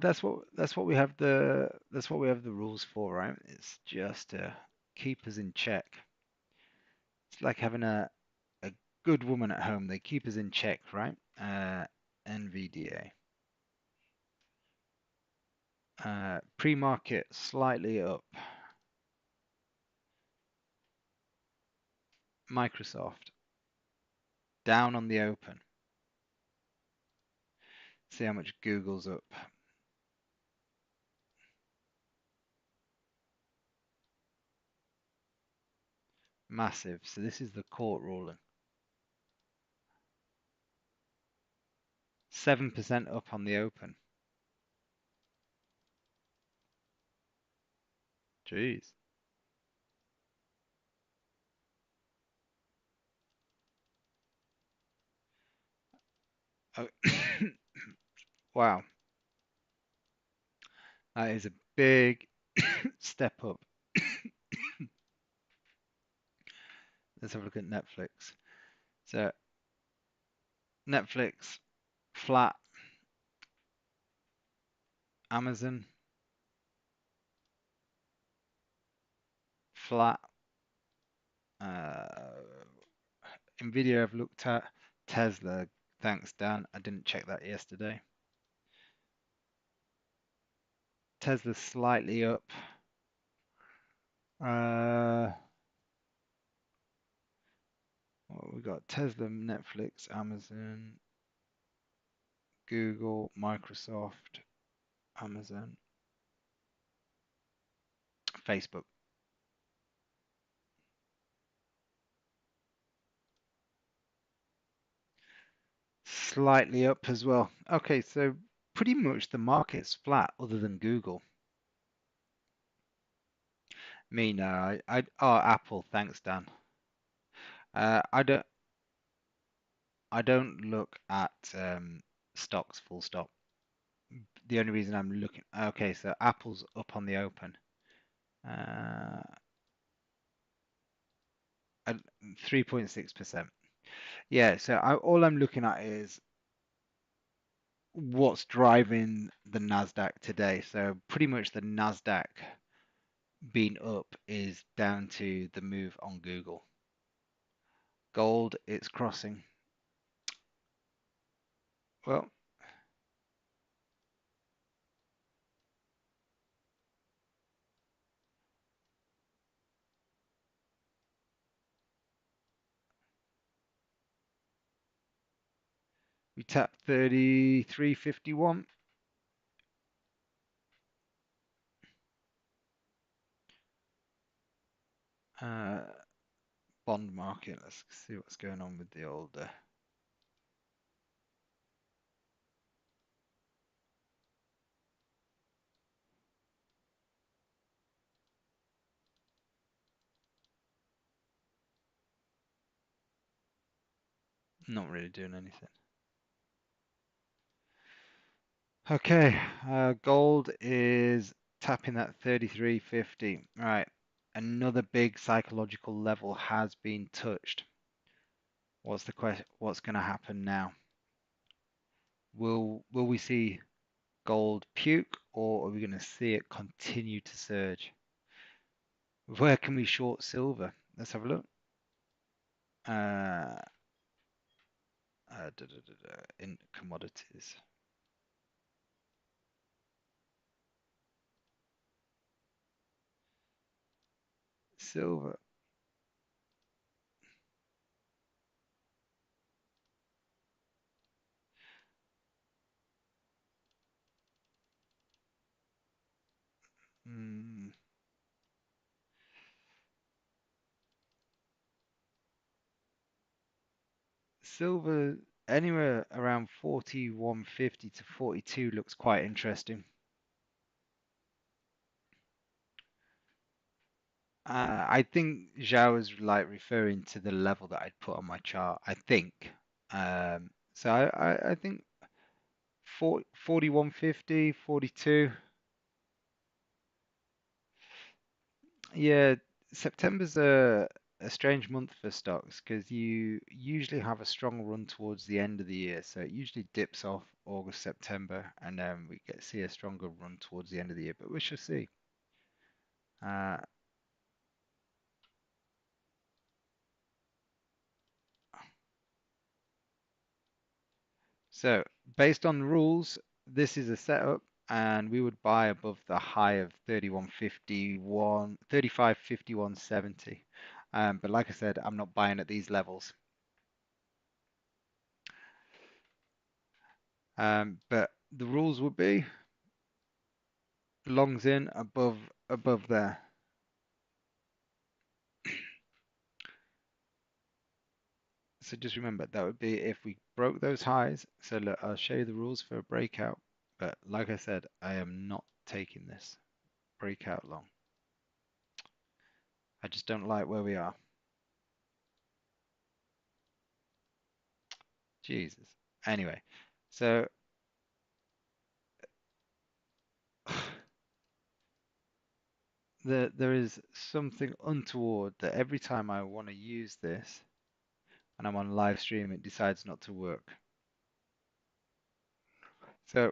that's what we have the rules for, right? It's just to keep us in check. It's like having a good woman at home. They keep us in check, right? NVDA. Pre-market slightly up. Microsoft down on the open. See how much Google's up. Massive. So this is the court ruling. 7% up on the open. Jeez. Oh, wow. That is a big step up. Let's have a look at Netflix. So Netflix flat. Amazon flat. Uh, Nvidia I've looked at. Tesla, thanks Dan. I didn't check that yesterday. Tesla slightly up. What we got? Tesla, Netflix, Amazon, Google, Microsoft, Amazon, Facebook. Slightly up as well. Okay, so pretty much the market's flat other than Google. Me, no. Oh, Apple, thanks, Dan. I don't look at stocks full stop. The only reason I'm looking, okay, so Apple's up on the open. Uh, 3.6%. Yeah, so all I'm looking at is what's driving the NASDAQ today. So pretty much the NASDAQ being up is down to the move on Google. Gold, it's crossing. Well, we tapped 33.51. Uh, Bond market. Let's see what's going on with the old. Not really doing anything. Okay, gold is tapping that 33.50. Right, another big psychological level has been touched. What's the question? What's going to happen now? Will we see gold puke, or are we going to see it continue to surge? Where can we short silver? Let's have a look. In commodities. Silver. silver anywhere around 41.50 to 42 looks quite interesting. I think Zhao is like referring to the level that I'd put on my chart. I think. So I think 41.50, 42. Yeah, September's a strange month for stocks because you usually have a strong run towards the end of the year. So it usually dips off August, September, and then we get see a stronger run towards the end of the year. But we shall see. Uh, so based on rules, this is a setup, and we would buy above the high of 31.51, 35.51.70. But like I said, I'm not buying at these levels. But the rules would be longs in above there. So just remember that would be if we broke those highs. So look, I'll show you the rules for a breakout. But like I said, I am not taking this breakout long. I just don't like where we are. Jesus. Anyway, so there is something untoward that every time I want to use this and I'm on live stream, it decides not to work. So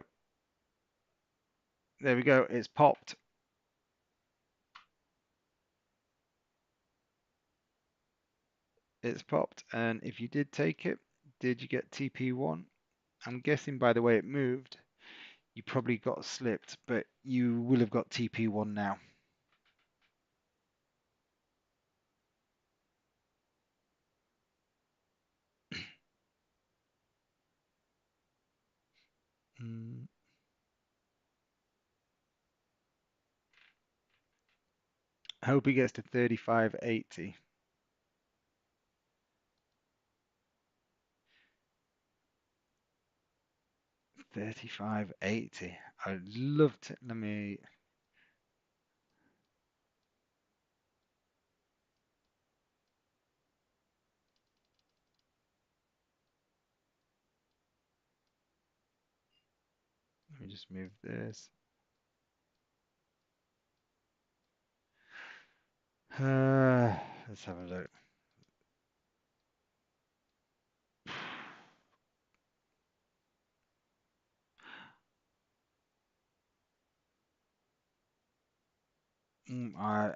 there we go. It's popped. It's popped. And if you did take it, did you get TP1? I'm guessing by the way it moved, you probably got slipped, but you will have got TP1 now. Mm, I hope he gets to 35.80. 35.80. I'd love to. Let me just move this. Let's have a look. I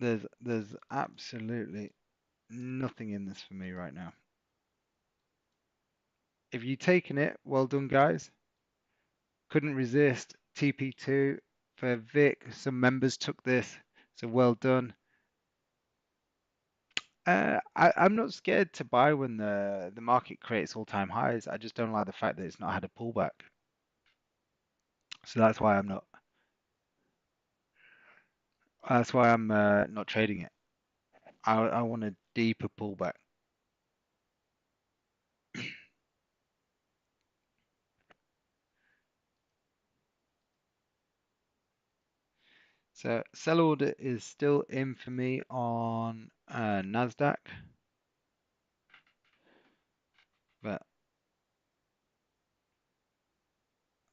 there's absolutely nothing in this for me right now. If you've taken it, well done, guys. Couldn't resist. TP2 for Vic. Some members took this, so well done. I'm not scared to buy when the market creates all-time highs. I just don't like the fact that it's not had a pullback. So that's why I'm not. That's why I'm not trading it. I want a deeper pullback. So sell order is still in for me on NASDAQ, but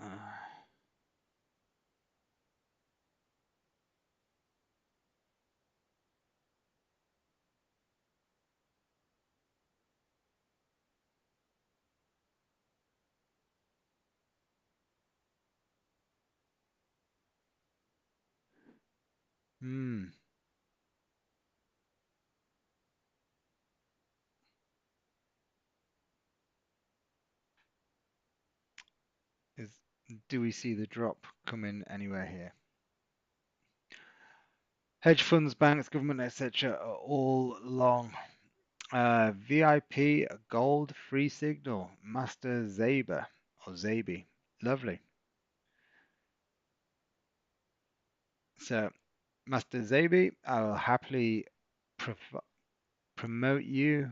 uh, hmm, is do we see the drop coming anywhere here? Hedge funds, banks, government, etc. are all long. VIP, gold, free signal, Master Zaber or Zabi. Lovely. So Master Zabi, I will happily promote you.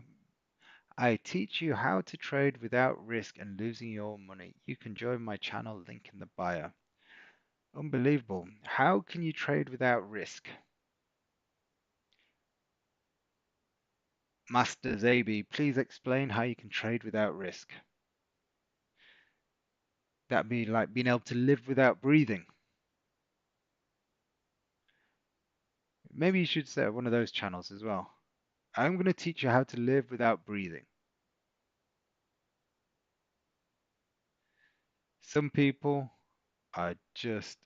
I teach you how to trade without risk and losing your money. You can join my channel, link in the bio. Unbelievable. How can you trade without risk? Master Zabi, please explain how you can trade without risk. That'd be like being able to live without breathing. Maybe you should set one of those channels as well. I'm going to teach you how to live without breathing. Some people are just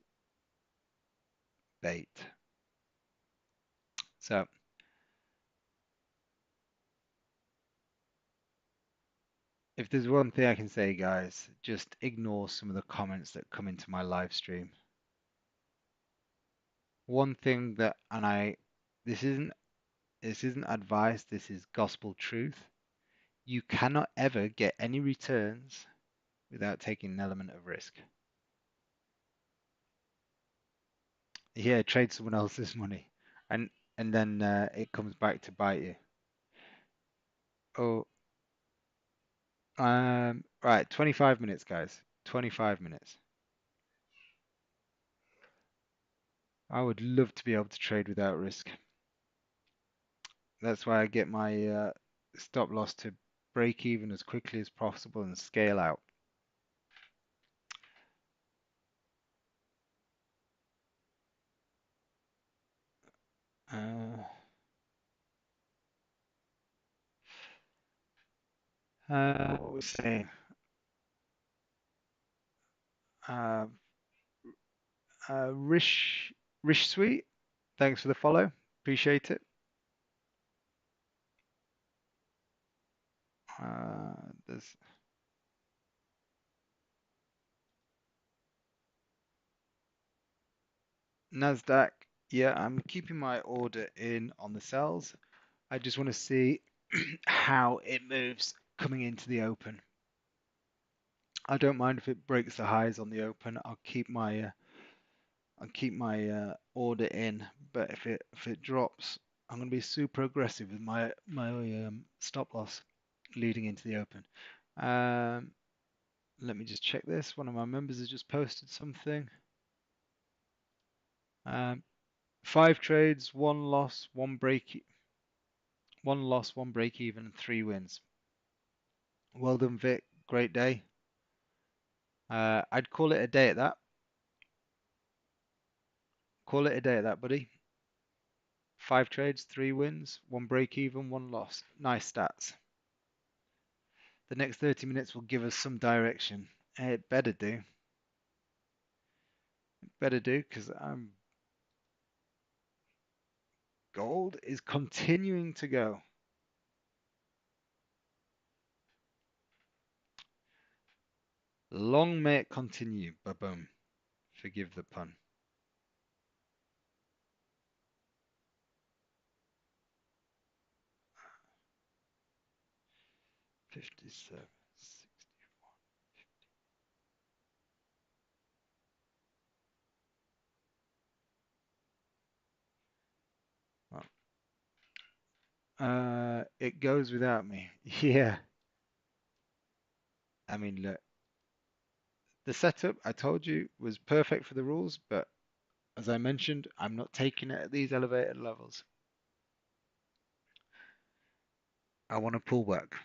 bait. So, if there's one thing I can say, guys, just ignore some of the comments that come into my live stream. One thing that, and this isn't advice, this is gospel truth. You cannot ever get any returns without taking an element of risk. Yeah, trade someone else's money, and then it comes back to bite you. Oh, right, 25 minutes, guys. 25 minutes. I would love to be able to trade without risk. That's why I get my stop loss to break even as quickly as possible and scale out. Uh, what was I saying? Uh, Rish Sweet, thanks for the follow. Appreciate it. There's NASDQ. Yeah, I'm keeping my order in on the sells. I just want to see how it moves coming into the open. I don't mind if it breaks the highs on the open. I'll keep my order in, but if it drops, I'm going to be super aggressive with my stop loss leading into the open. Let me just check this. One of my members has just posted something. 5 trades, 1 loss, 1 break even, and 3 wins. Well done, Vic. Great day. I'd call it a day at that. Call it a day at that, buddy. 5 trades, 3 wins, 1 break even, 1 loss. Nice stats. The next 30 minutes will give us some direction. It better do. It better do, because gold is continuing to go. Long may it continue. Ba-boom. Forgive the pun. 57, 61. It goes without me. Yeah. I mean, look, the setup I told you was perfect for the rules, but as I mentioned, I'm not taking it at these elevated levels. I want to pull back.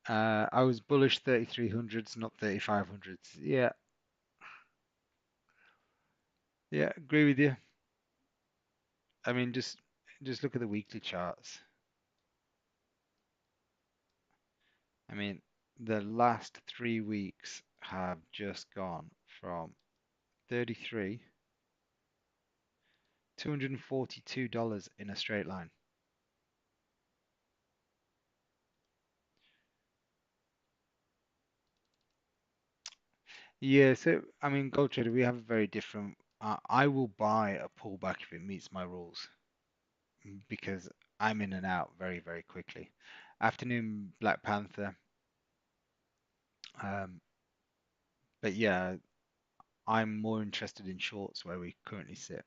I was bullish 3300s, not 3500s. Yeah, yeah, agree with you. I mean, just look at the weekly charts. I mean, the last 3 weeks have just gone from 33, $242 in a straight line. Yeah, so I mean, Gold Trader, we have a very different. I will buy a pullback if it meets my rules because I'm in and out very, very quickly. Afternoon Black Panther. Um, but yeah, I'm more interested in shorts where we currently sit.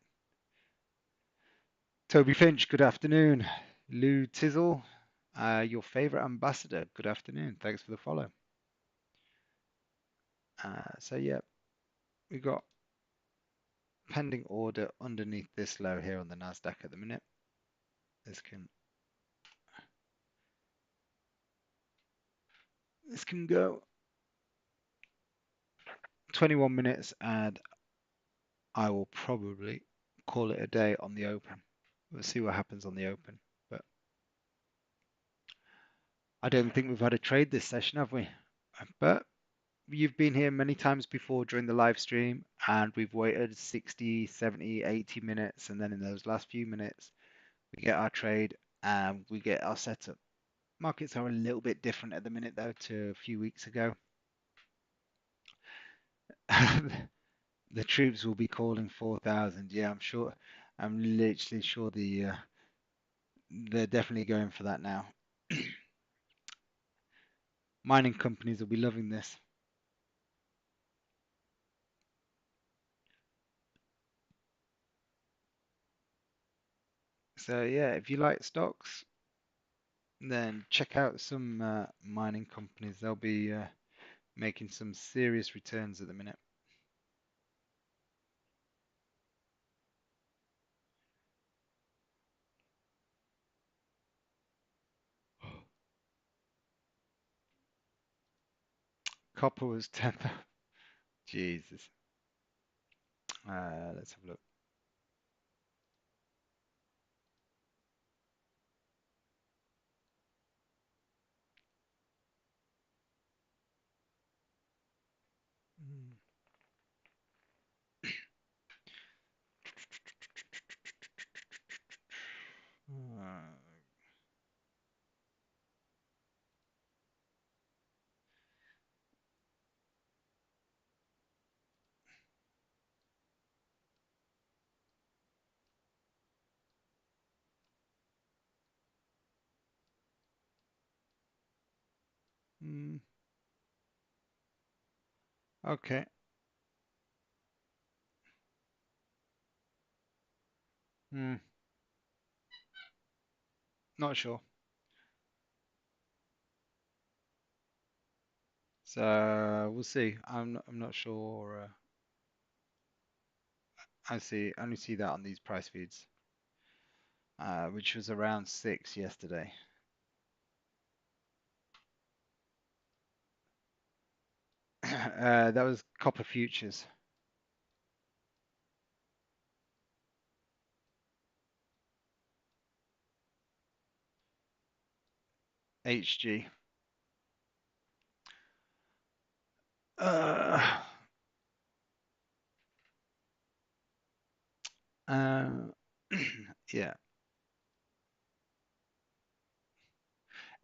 Toby Finch, good afternoon. Lou Tizzle, your favorite ambassador, good afternoon. Thanks for the follow. So yeah, we got pending order underneath this low here on the NASDAQ at the minute. This can go 21 minutes and I will probably call it a day on the open. We'll see what happens on the open. But I don't think we've had a trade this session, have we? But you've been here many times before during the live stream and we've waited 60, 70, 80 minutes. And then in those last few minutes, we get our trade and we get our setup. Markets are a little bit different at the minute though to a few weeks ago. The troops will be calling 4,000. Yeah, I'm sure. I'm literally sure they're definitely going for that now. Mining companies will be loving this. So yeah, if you like stocks, then check out some mining companies. They'll be making some serious returns at the minute. Copper was 10. Jesus. Let's have a look. Uh, okay. Hmm, not sure. So we'll see. I'm not sure. I only see that on these price feeds, which was around 6 yesterday. That was copper futures. HG. Uh, uh, yeah,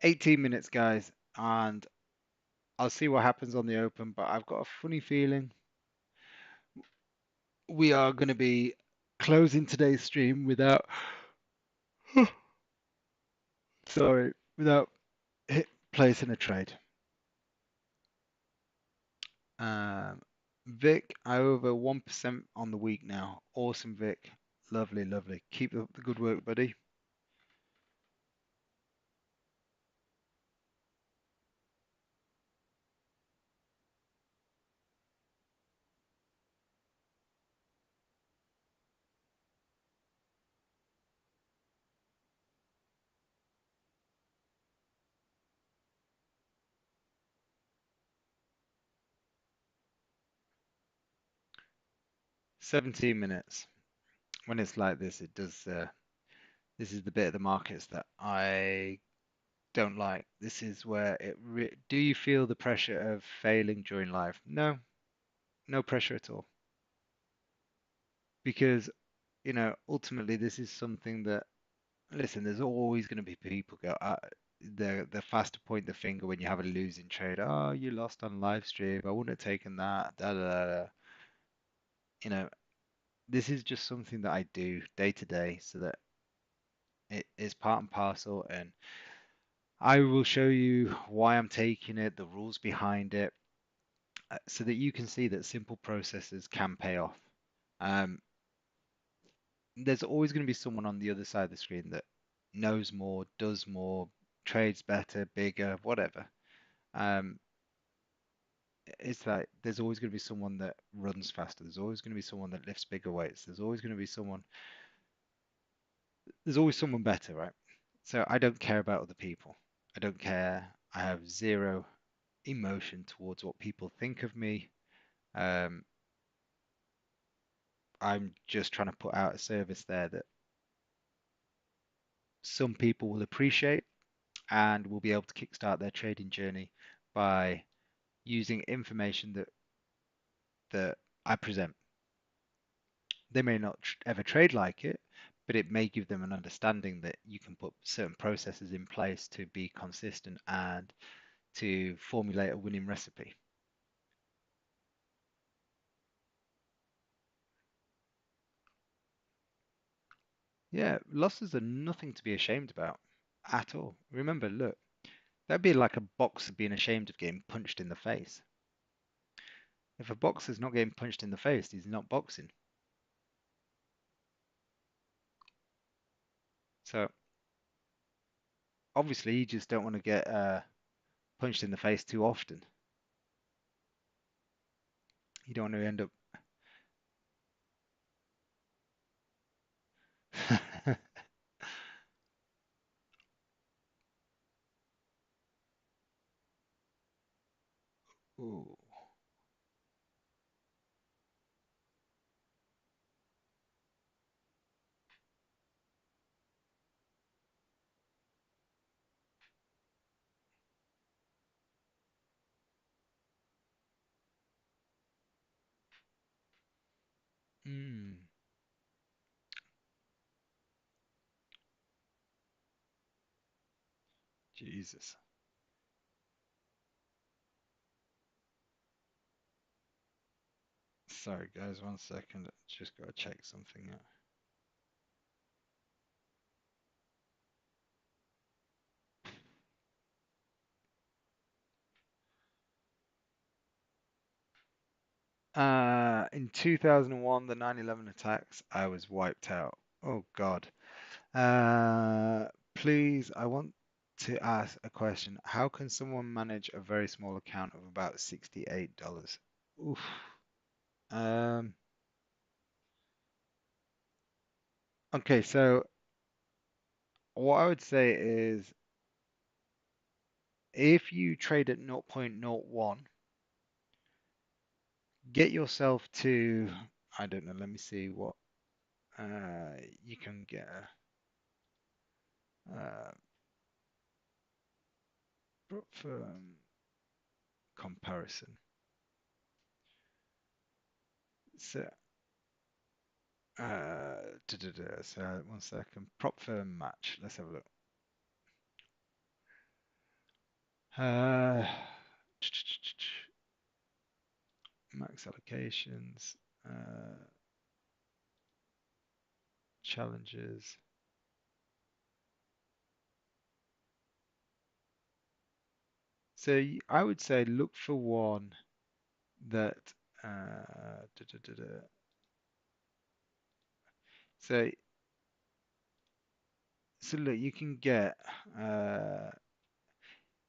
18 minutes, guys, and I'll see what happens on the open, but I've got a funny feeling we are going to be closing today's stream without, sorry, without placing a trade. Um, Vic, I over 1% on the week now. Awesome, Vic. Lovely, lovely. Keep up the good work, buddy. 17 minutes. When it's like this, it does. This is the bit of the markets that I don't like. This is where do you feel the pressure of failing during live? No, no pressure at all. Because, ultimately this is something that, listen, there's always going to be people go, the fast to point the finger when you have a losing trade. Oh, you lost on live stream. I wouldn't have taken that. Da, da, da, da. You know, this is just something that I do day to day so that it is part and parcel. And I will show you why I'm taking it, the rules behind it. so that you can see that simple processes can pay off. Um, there's always going to be someone on the other side of the screen that knows more, does more, trades better, bigger, whatever. Um, it's like there's always going to be someone that runs faster. There's always going to be someone that lifts bigger weights. There's always someone better, right? So I don't care about other people. I don't care. I have zero emotion towards what people think of me. Um, I'm just trying to put out a service there that some people will appreciate and will be able to kickstart their trading journey by using information that I present. They may not ever trade like it, but it may give them an understanding that you can put certain processes in place to be consistent and to formulate a winning recipe. Yeah, losses are nothing to be ashamed about at all. Remember, look, that'd be like a boxer being ashamed of getting punched in the face. If a boxer's not getting punched in the face, he's not boxing. So obviously, you just don't want to get punched in the face too often. You don't want to end up. Ooh. Mm, Jesus. Sorry, guys, 1 second. Just got to check something out. In 2001, the 9/11 attacks, I was wiped out. Oh God. Please, I want to ask a question. How can someone manage a very small account of about $68? Oof. Um, okay, so what I would say is if you trade at 0.01, get yourself to, I don't know, let me see what you can get a firm comparison. So, so 1 second. Prop firm match. Let's have a look. Uh, max allocations, challenges. So I would say look for one that da, da, da, da. So look, uh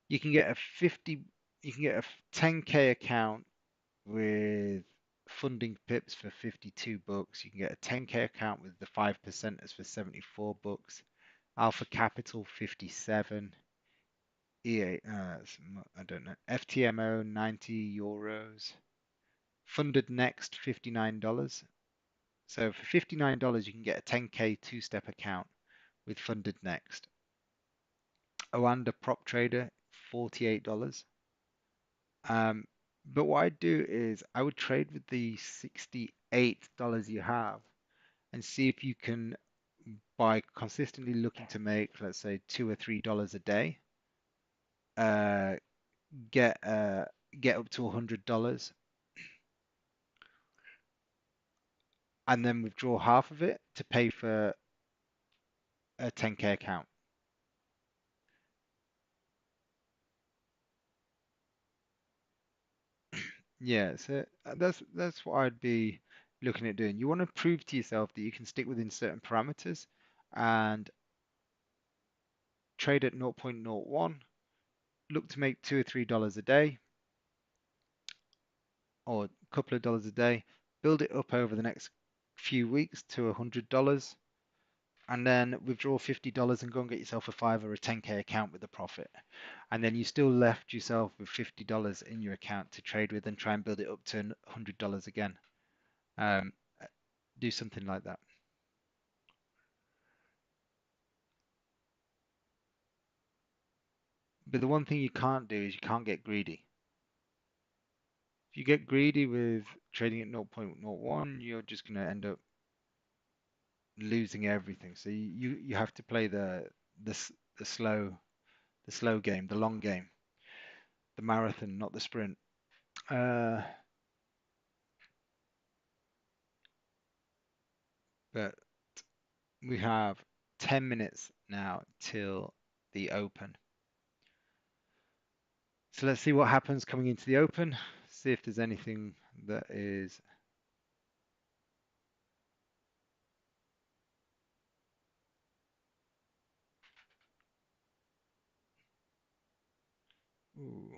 you can get a 50 you can get a 10k account with funding pips for 52 bucks. You can get a 10k account with the 5%ers for 74 bucks. Alpha Capital 57. EA, I don't know. FTMO 90 euros. Funded Next $59. So for $59, you can get a 10k two-step account with Funded Next. Oanda Prop Trader $48. But what I'd do is I would trade with the $68 you have and see if you can, by consistently looking to make, let's say, $2 or $3 a day, uh, get uh, get up to $100 and then withdraw half of it to pay for a 10k account. Yeah, so that's what I'd be looking at doing. You want to prove to yourself that you can stick within certain parameters and trade at zero point zero 0.01, look to make $2 or $3 a day or a couple of dollars a day, build it up over the next few weeks to $100, and then withdraw $50 and go and get yourself a 5 or a 10K account with a profit. And then you still left yourself with $50 in your account to trade with and try and build it up to $100 again. Um, do something like that. But the one thing you can't do is you can't get greedy. If you get greedy with trading at 0.01, you're just going to end up losing everything. So you have to play the the slow game, the long game, the marathon, not the sprint. Uh, but we have 10 minutes now till the open. So let's see what happens coming into the open. See if there's anything that is. Ooh.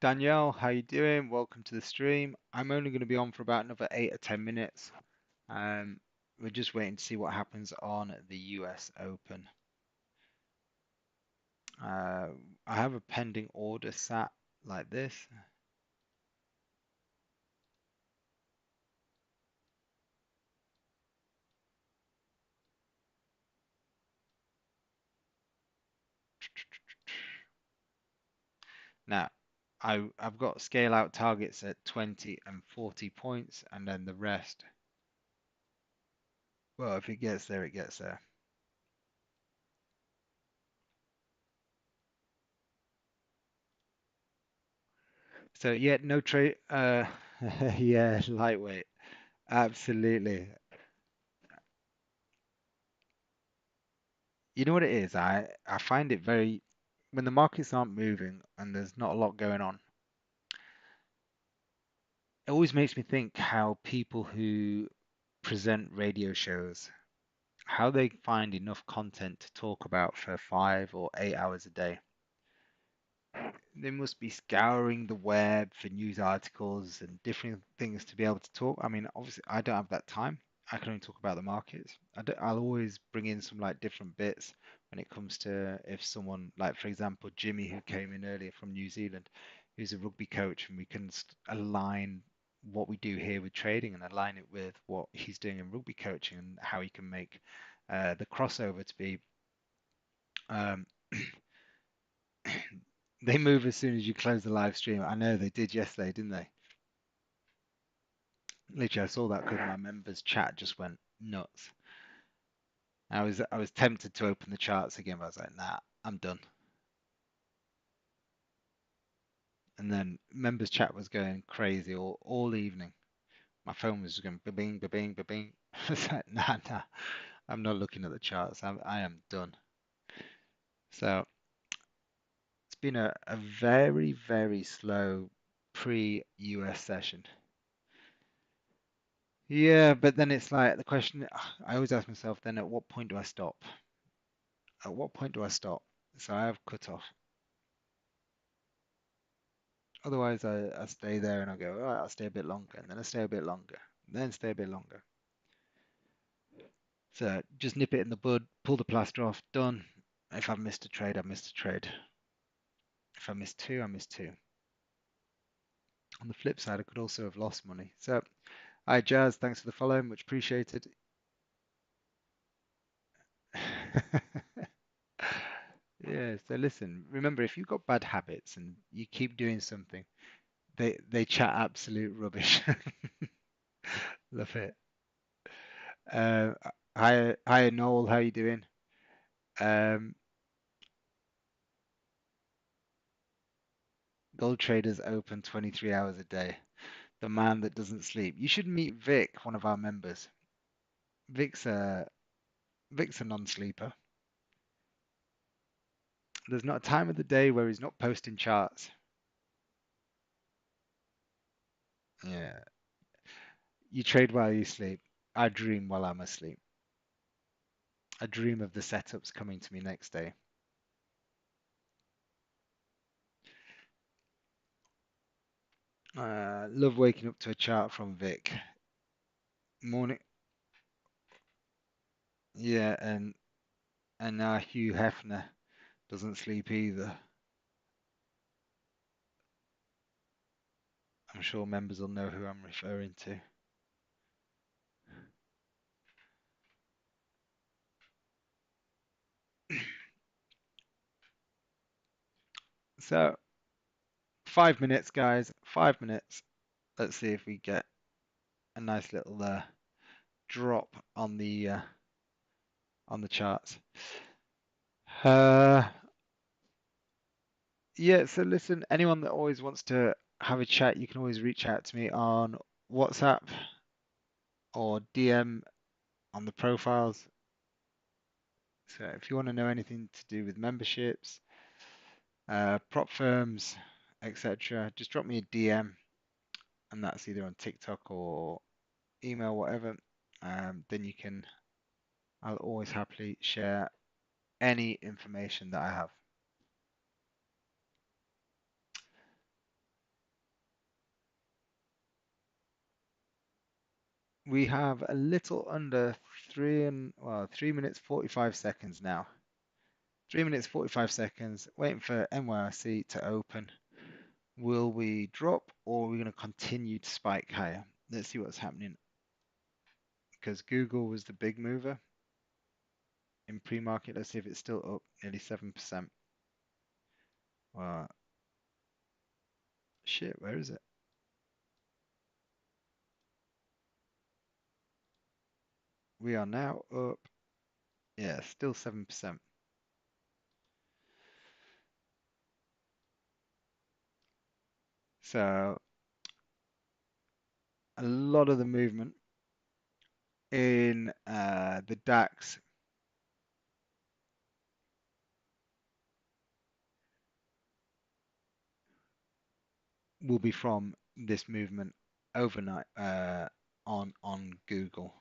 Danielle, how you doing? Welcome to the stream. I'm only going to be on for about another 8 or 10 minutes. Um, we're just waiting to see what happens on the US Open. Uh, I have a pending order sat like this. Now, I've got scale out targets at 20 and 40 points, and then the rest. Well, if it gets there, it gets there. So yeah, no trade. Yeah, lightweight. Absolutely. You know what it is? I find it very when the markets aren't moving and there's not a lot going on, it always makes me think how people who present radio shows, how they find enough content to talk about for 5 or 8 hours a day. They must be scouring the web for news articles and different things to be able to talk. I mean, obviously, I don't have that time. I can only talk about the markets. I'll always bring in some like different bits when it comes to if someone, like for example, Jimmy, who came in earlier from New Zealand, who's a rugby coach, and we can align what we do here with trading and align it with what he's doing in rugby coaching and how he can make the crossover to be um, they move as soon as you close the live stream. I know they did yesterday, didn't they? Literally, I saw that because my members chat just went nuts. I was tempted to open the charts again, but I was like, nah, I'm done. And then members chat was going crazy all evening. My phone was going ba-bing, ba-bing, ba-bing. I was like, nah, I'm not looking at the charts. I am done. So it's been a very, very slow pre-US session. Yeah, but then it's like the question I always ask myself then at what point do I stop? At what point do I stop? So I have cut off. Otherwise, I stay there and I go, all right, I'll stay a bit longer, and then I stay a bit longer, and then stay a bit longer. So just nip it in the bud, pull the plaster off, done. If I've missed a trade, I've missed a trade. If I miss two, I miss two. On the flip side, I could also have lost money. So, hi, Jazz, thanks for the follow, much appreciated. Yeah, so listen, remember, if you've got bad habits and you keep doing something, they chat absolute rubbish. Love it. Uh, hi Noel, how you doing? Um, Gold traders open 23 hours a day. The man that doesn't sleep. You should meet Vic, one of our members. Vic's a Vic's a non-sleeper. There's not a time of the day where he's not posting charts. Yeah. You trade while you sleep. I dream while I'm asleep. I dream of the setups coming to me next day. Love waking up to a chart from Vic. Morning. Yeah, and now Hugh Hefner doesn't sleep either. I'm sure members will know who I'm referring to. So 5 minutes, guys. 5 minutes. Let's see if we get a nice little drop on the charts. Uh, yeah. So listen, anyone that always wants to have a chat, you can always reach out to me on WhatsApp or DM on the profiles. So if you want to know anything to do with memberships, prop firms, etc., just drop me a DM, and that's either on TikTok or email, whatever. Then you can. I'll always happily share any information that I have. We have a little under 3 minutes 45 seconds now. 3 minutes 45 seconds, waiting for NYRC to open. Will we drop or are we going to continue to spike higher? Let's see what's happening because Google was the big mover in pre-market. Let's see if it's still up nearly 7%. Well, shit, where is it? We are now up. Yeah, still 7%. So a lot of the movement in the DAX will be from this movement overnight on Google.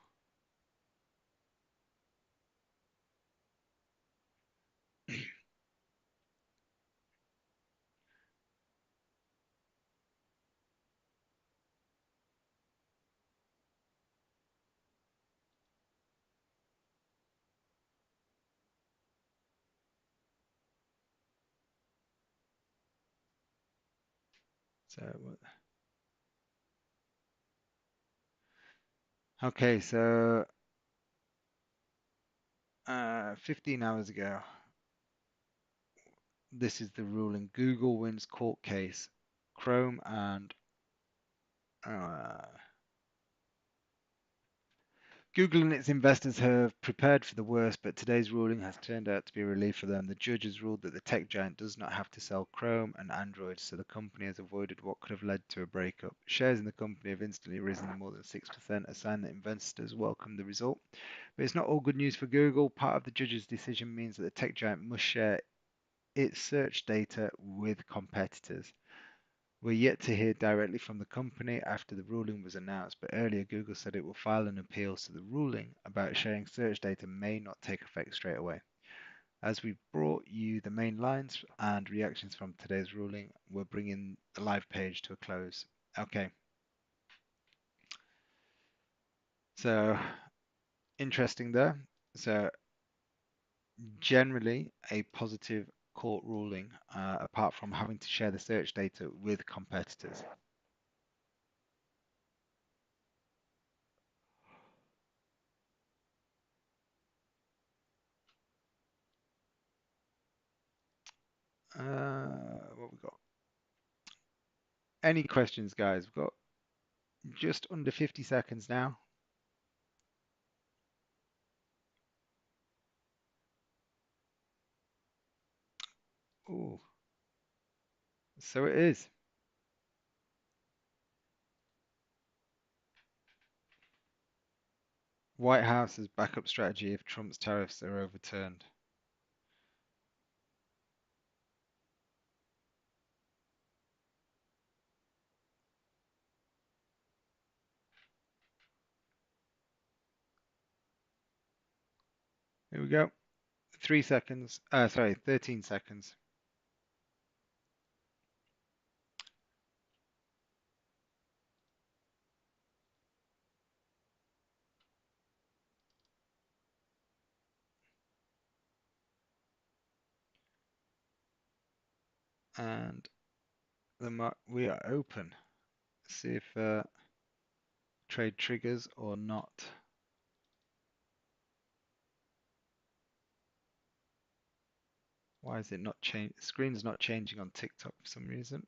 So okay, so 15 hours ago, this is the ruling. Google wins court case. Chrome and uh, Google and its investors have prepared for the worst, but today's ruling has turned out to be a relief for them. The judge has ruled that the tech giant does not have to sell Chrome and Android, so the company has avoided what could have led to a breakup. Shares in the company have instantly risen more than 6%, a sign that investors welcome the result. But it's not all good news for Google. Part of the judge's decision means that the tech giant must share its search data with competitors. We're yet to hear directly from the company after the ruling was announced, but earlier Google said it will file an appeal, so the ruling about sharing search data may not take effect straight away. As we brought you the main lines and reactions from today's ruling, we're bringing the live page to a close. Okay, so interesting there. So generally a positive court ruling, apart from having to share the search data with competitors. What we got? Any questions, guys? We've got just under 50 seconds now. Ooh, So it is. White House's backup strategy if Trump's tariffs are overturned. Here we go. 3 seconds. Sorry, 13 seconds. And we are open. See if trade triggers or not. Why is it not change? Screen's not changing on TikTok for some reason.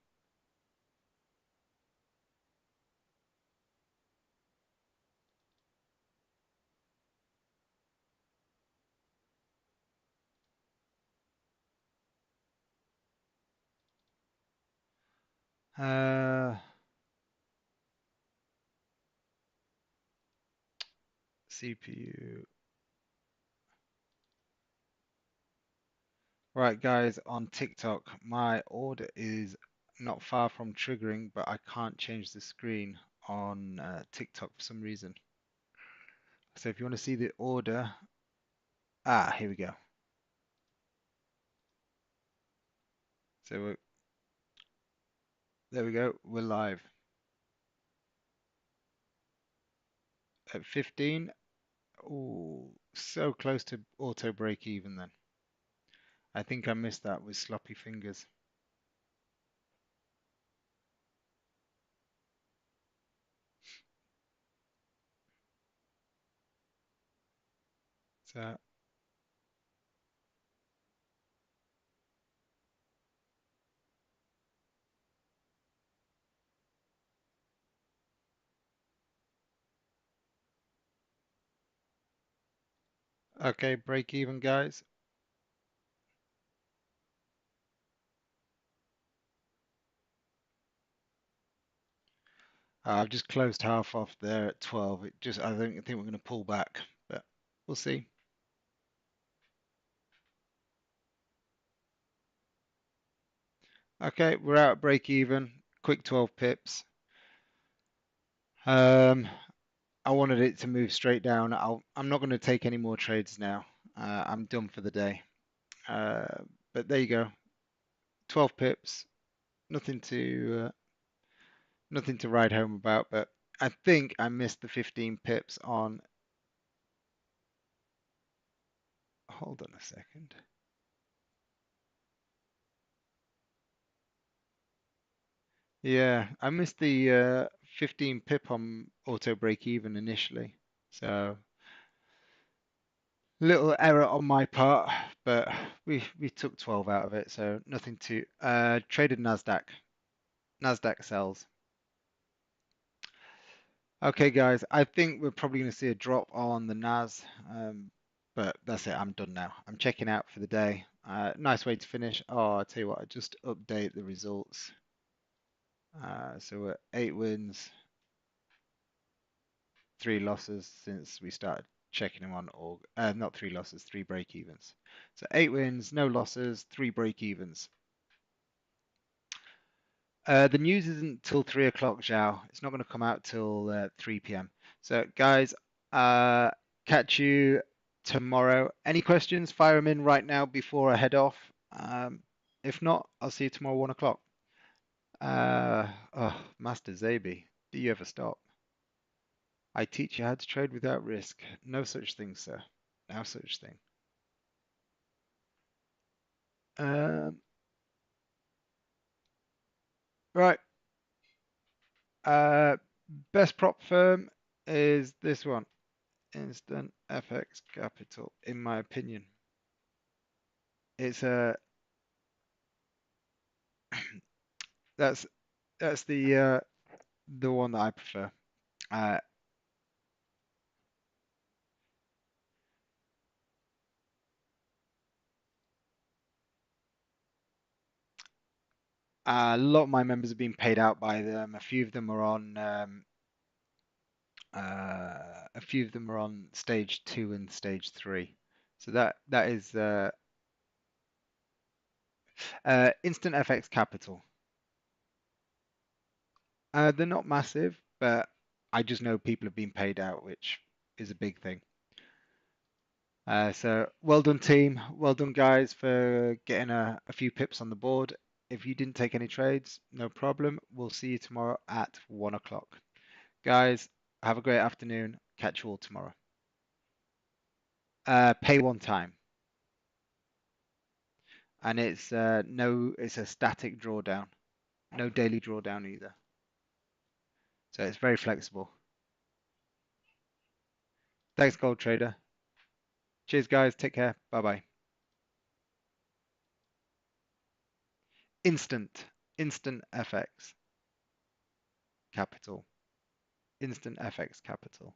CPU. Right, guys, on TikTok, my order is not far from triggering, but I can't change the screen on TikTok for some reason. So if you want to see the order, here we go. So there we go. We're live at 15. Oh, so close to auto break even then. I think I missed that with sloppy fingers. So okay, break even, guys. I've just closed half off there at 12. I think we're going to pull back, but we'll see. Okay, we're out at break even. Quick 12 pips. I wanted it to move straight down. I'm not going to take any more trades now. I'm done for the day. Uh, but there you go. 12 pips. Nothing to nothing to write home about. But I think I missed the 15 pips on. Hold on a second. Yeah, I missed the 15 pip on auto break even initially. So little error on my part, but we took 12 out of it, so nothing to traded NASDAQ. NASDAQ sells. Okay, guys, I think we're probably going to see a drop on the NAS, but that's it. I'm done now. I'm checking out for the day. Nice way to finish. Oh, I'll tell you what, I just update the results. So we're 8 wins, 3 losses since we started checking them on org. Not 3 losses, 3 break evens. So 8 wins, no losses, 3 break evens. The news isn't till 3 o'clock, Zhao. It's not going to come out till 3 p.m. So, guys, uh, catch you tomorrow. Any questions? Fire them in right now before I head off. If not, I'll see you tomorrow 1 o'clock. Oh, Master Zabi, do you ever stop? I teach you how to trade without risk. No such thing, sir. No such thing. Um, right. Uh, best prop firm is this one. Instant FX Capital, in my opinion. It's a that's that's the one that I prefer. Uh, A lot of my members have been paid out by them. A few of them are on a few of them are on stage 2 and stage 3. So that is Instant FX Capital. They're not massive, but I just know people have been paid out, which is a big thing. So well done, team. Well done, guys, for getting a few pips on the board. If you didn't take any trades, no problem. We'll see you tomorrow at 1 o'clock. Guys, have a great afternoon. Catch you all tomorrow. Pay one time, and it's a static drawdown, no daily drawdown either. So it's very flexible. Thanks, Gold Trader. Cheers, guys. Take care. Bye bye. Instant FX Capital. Instant FX Capital.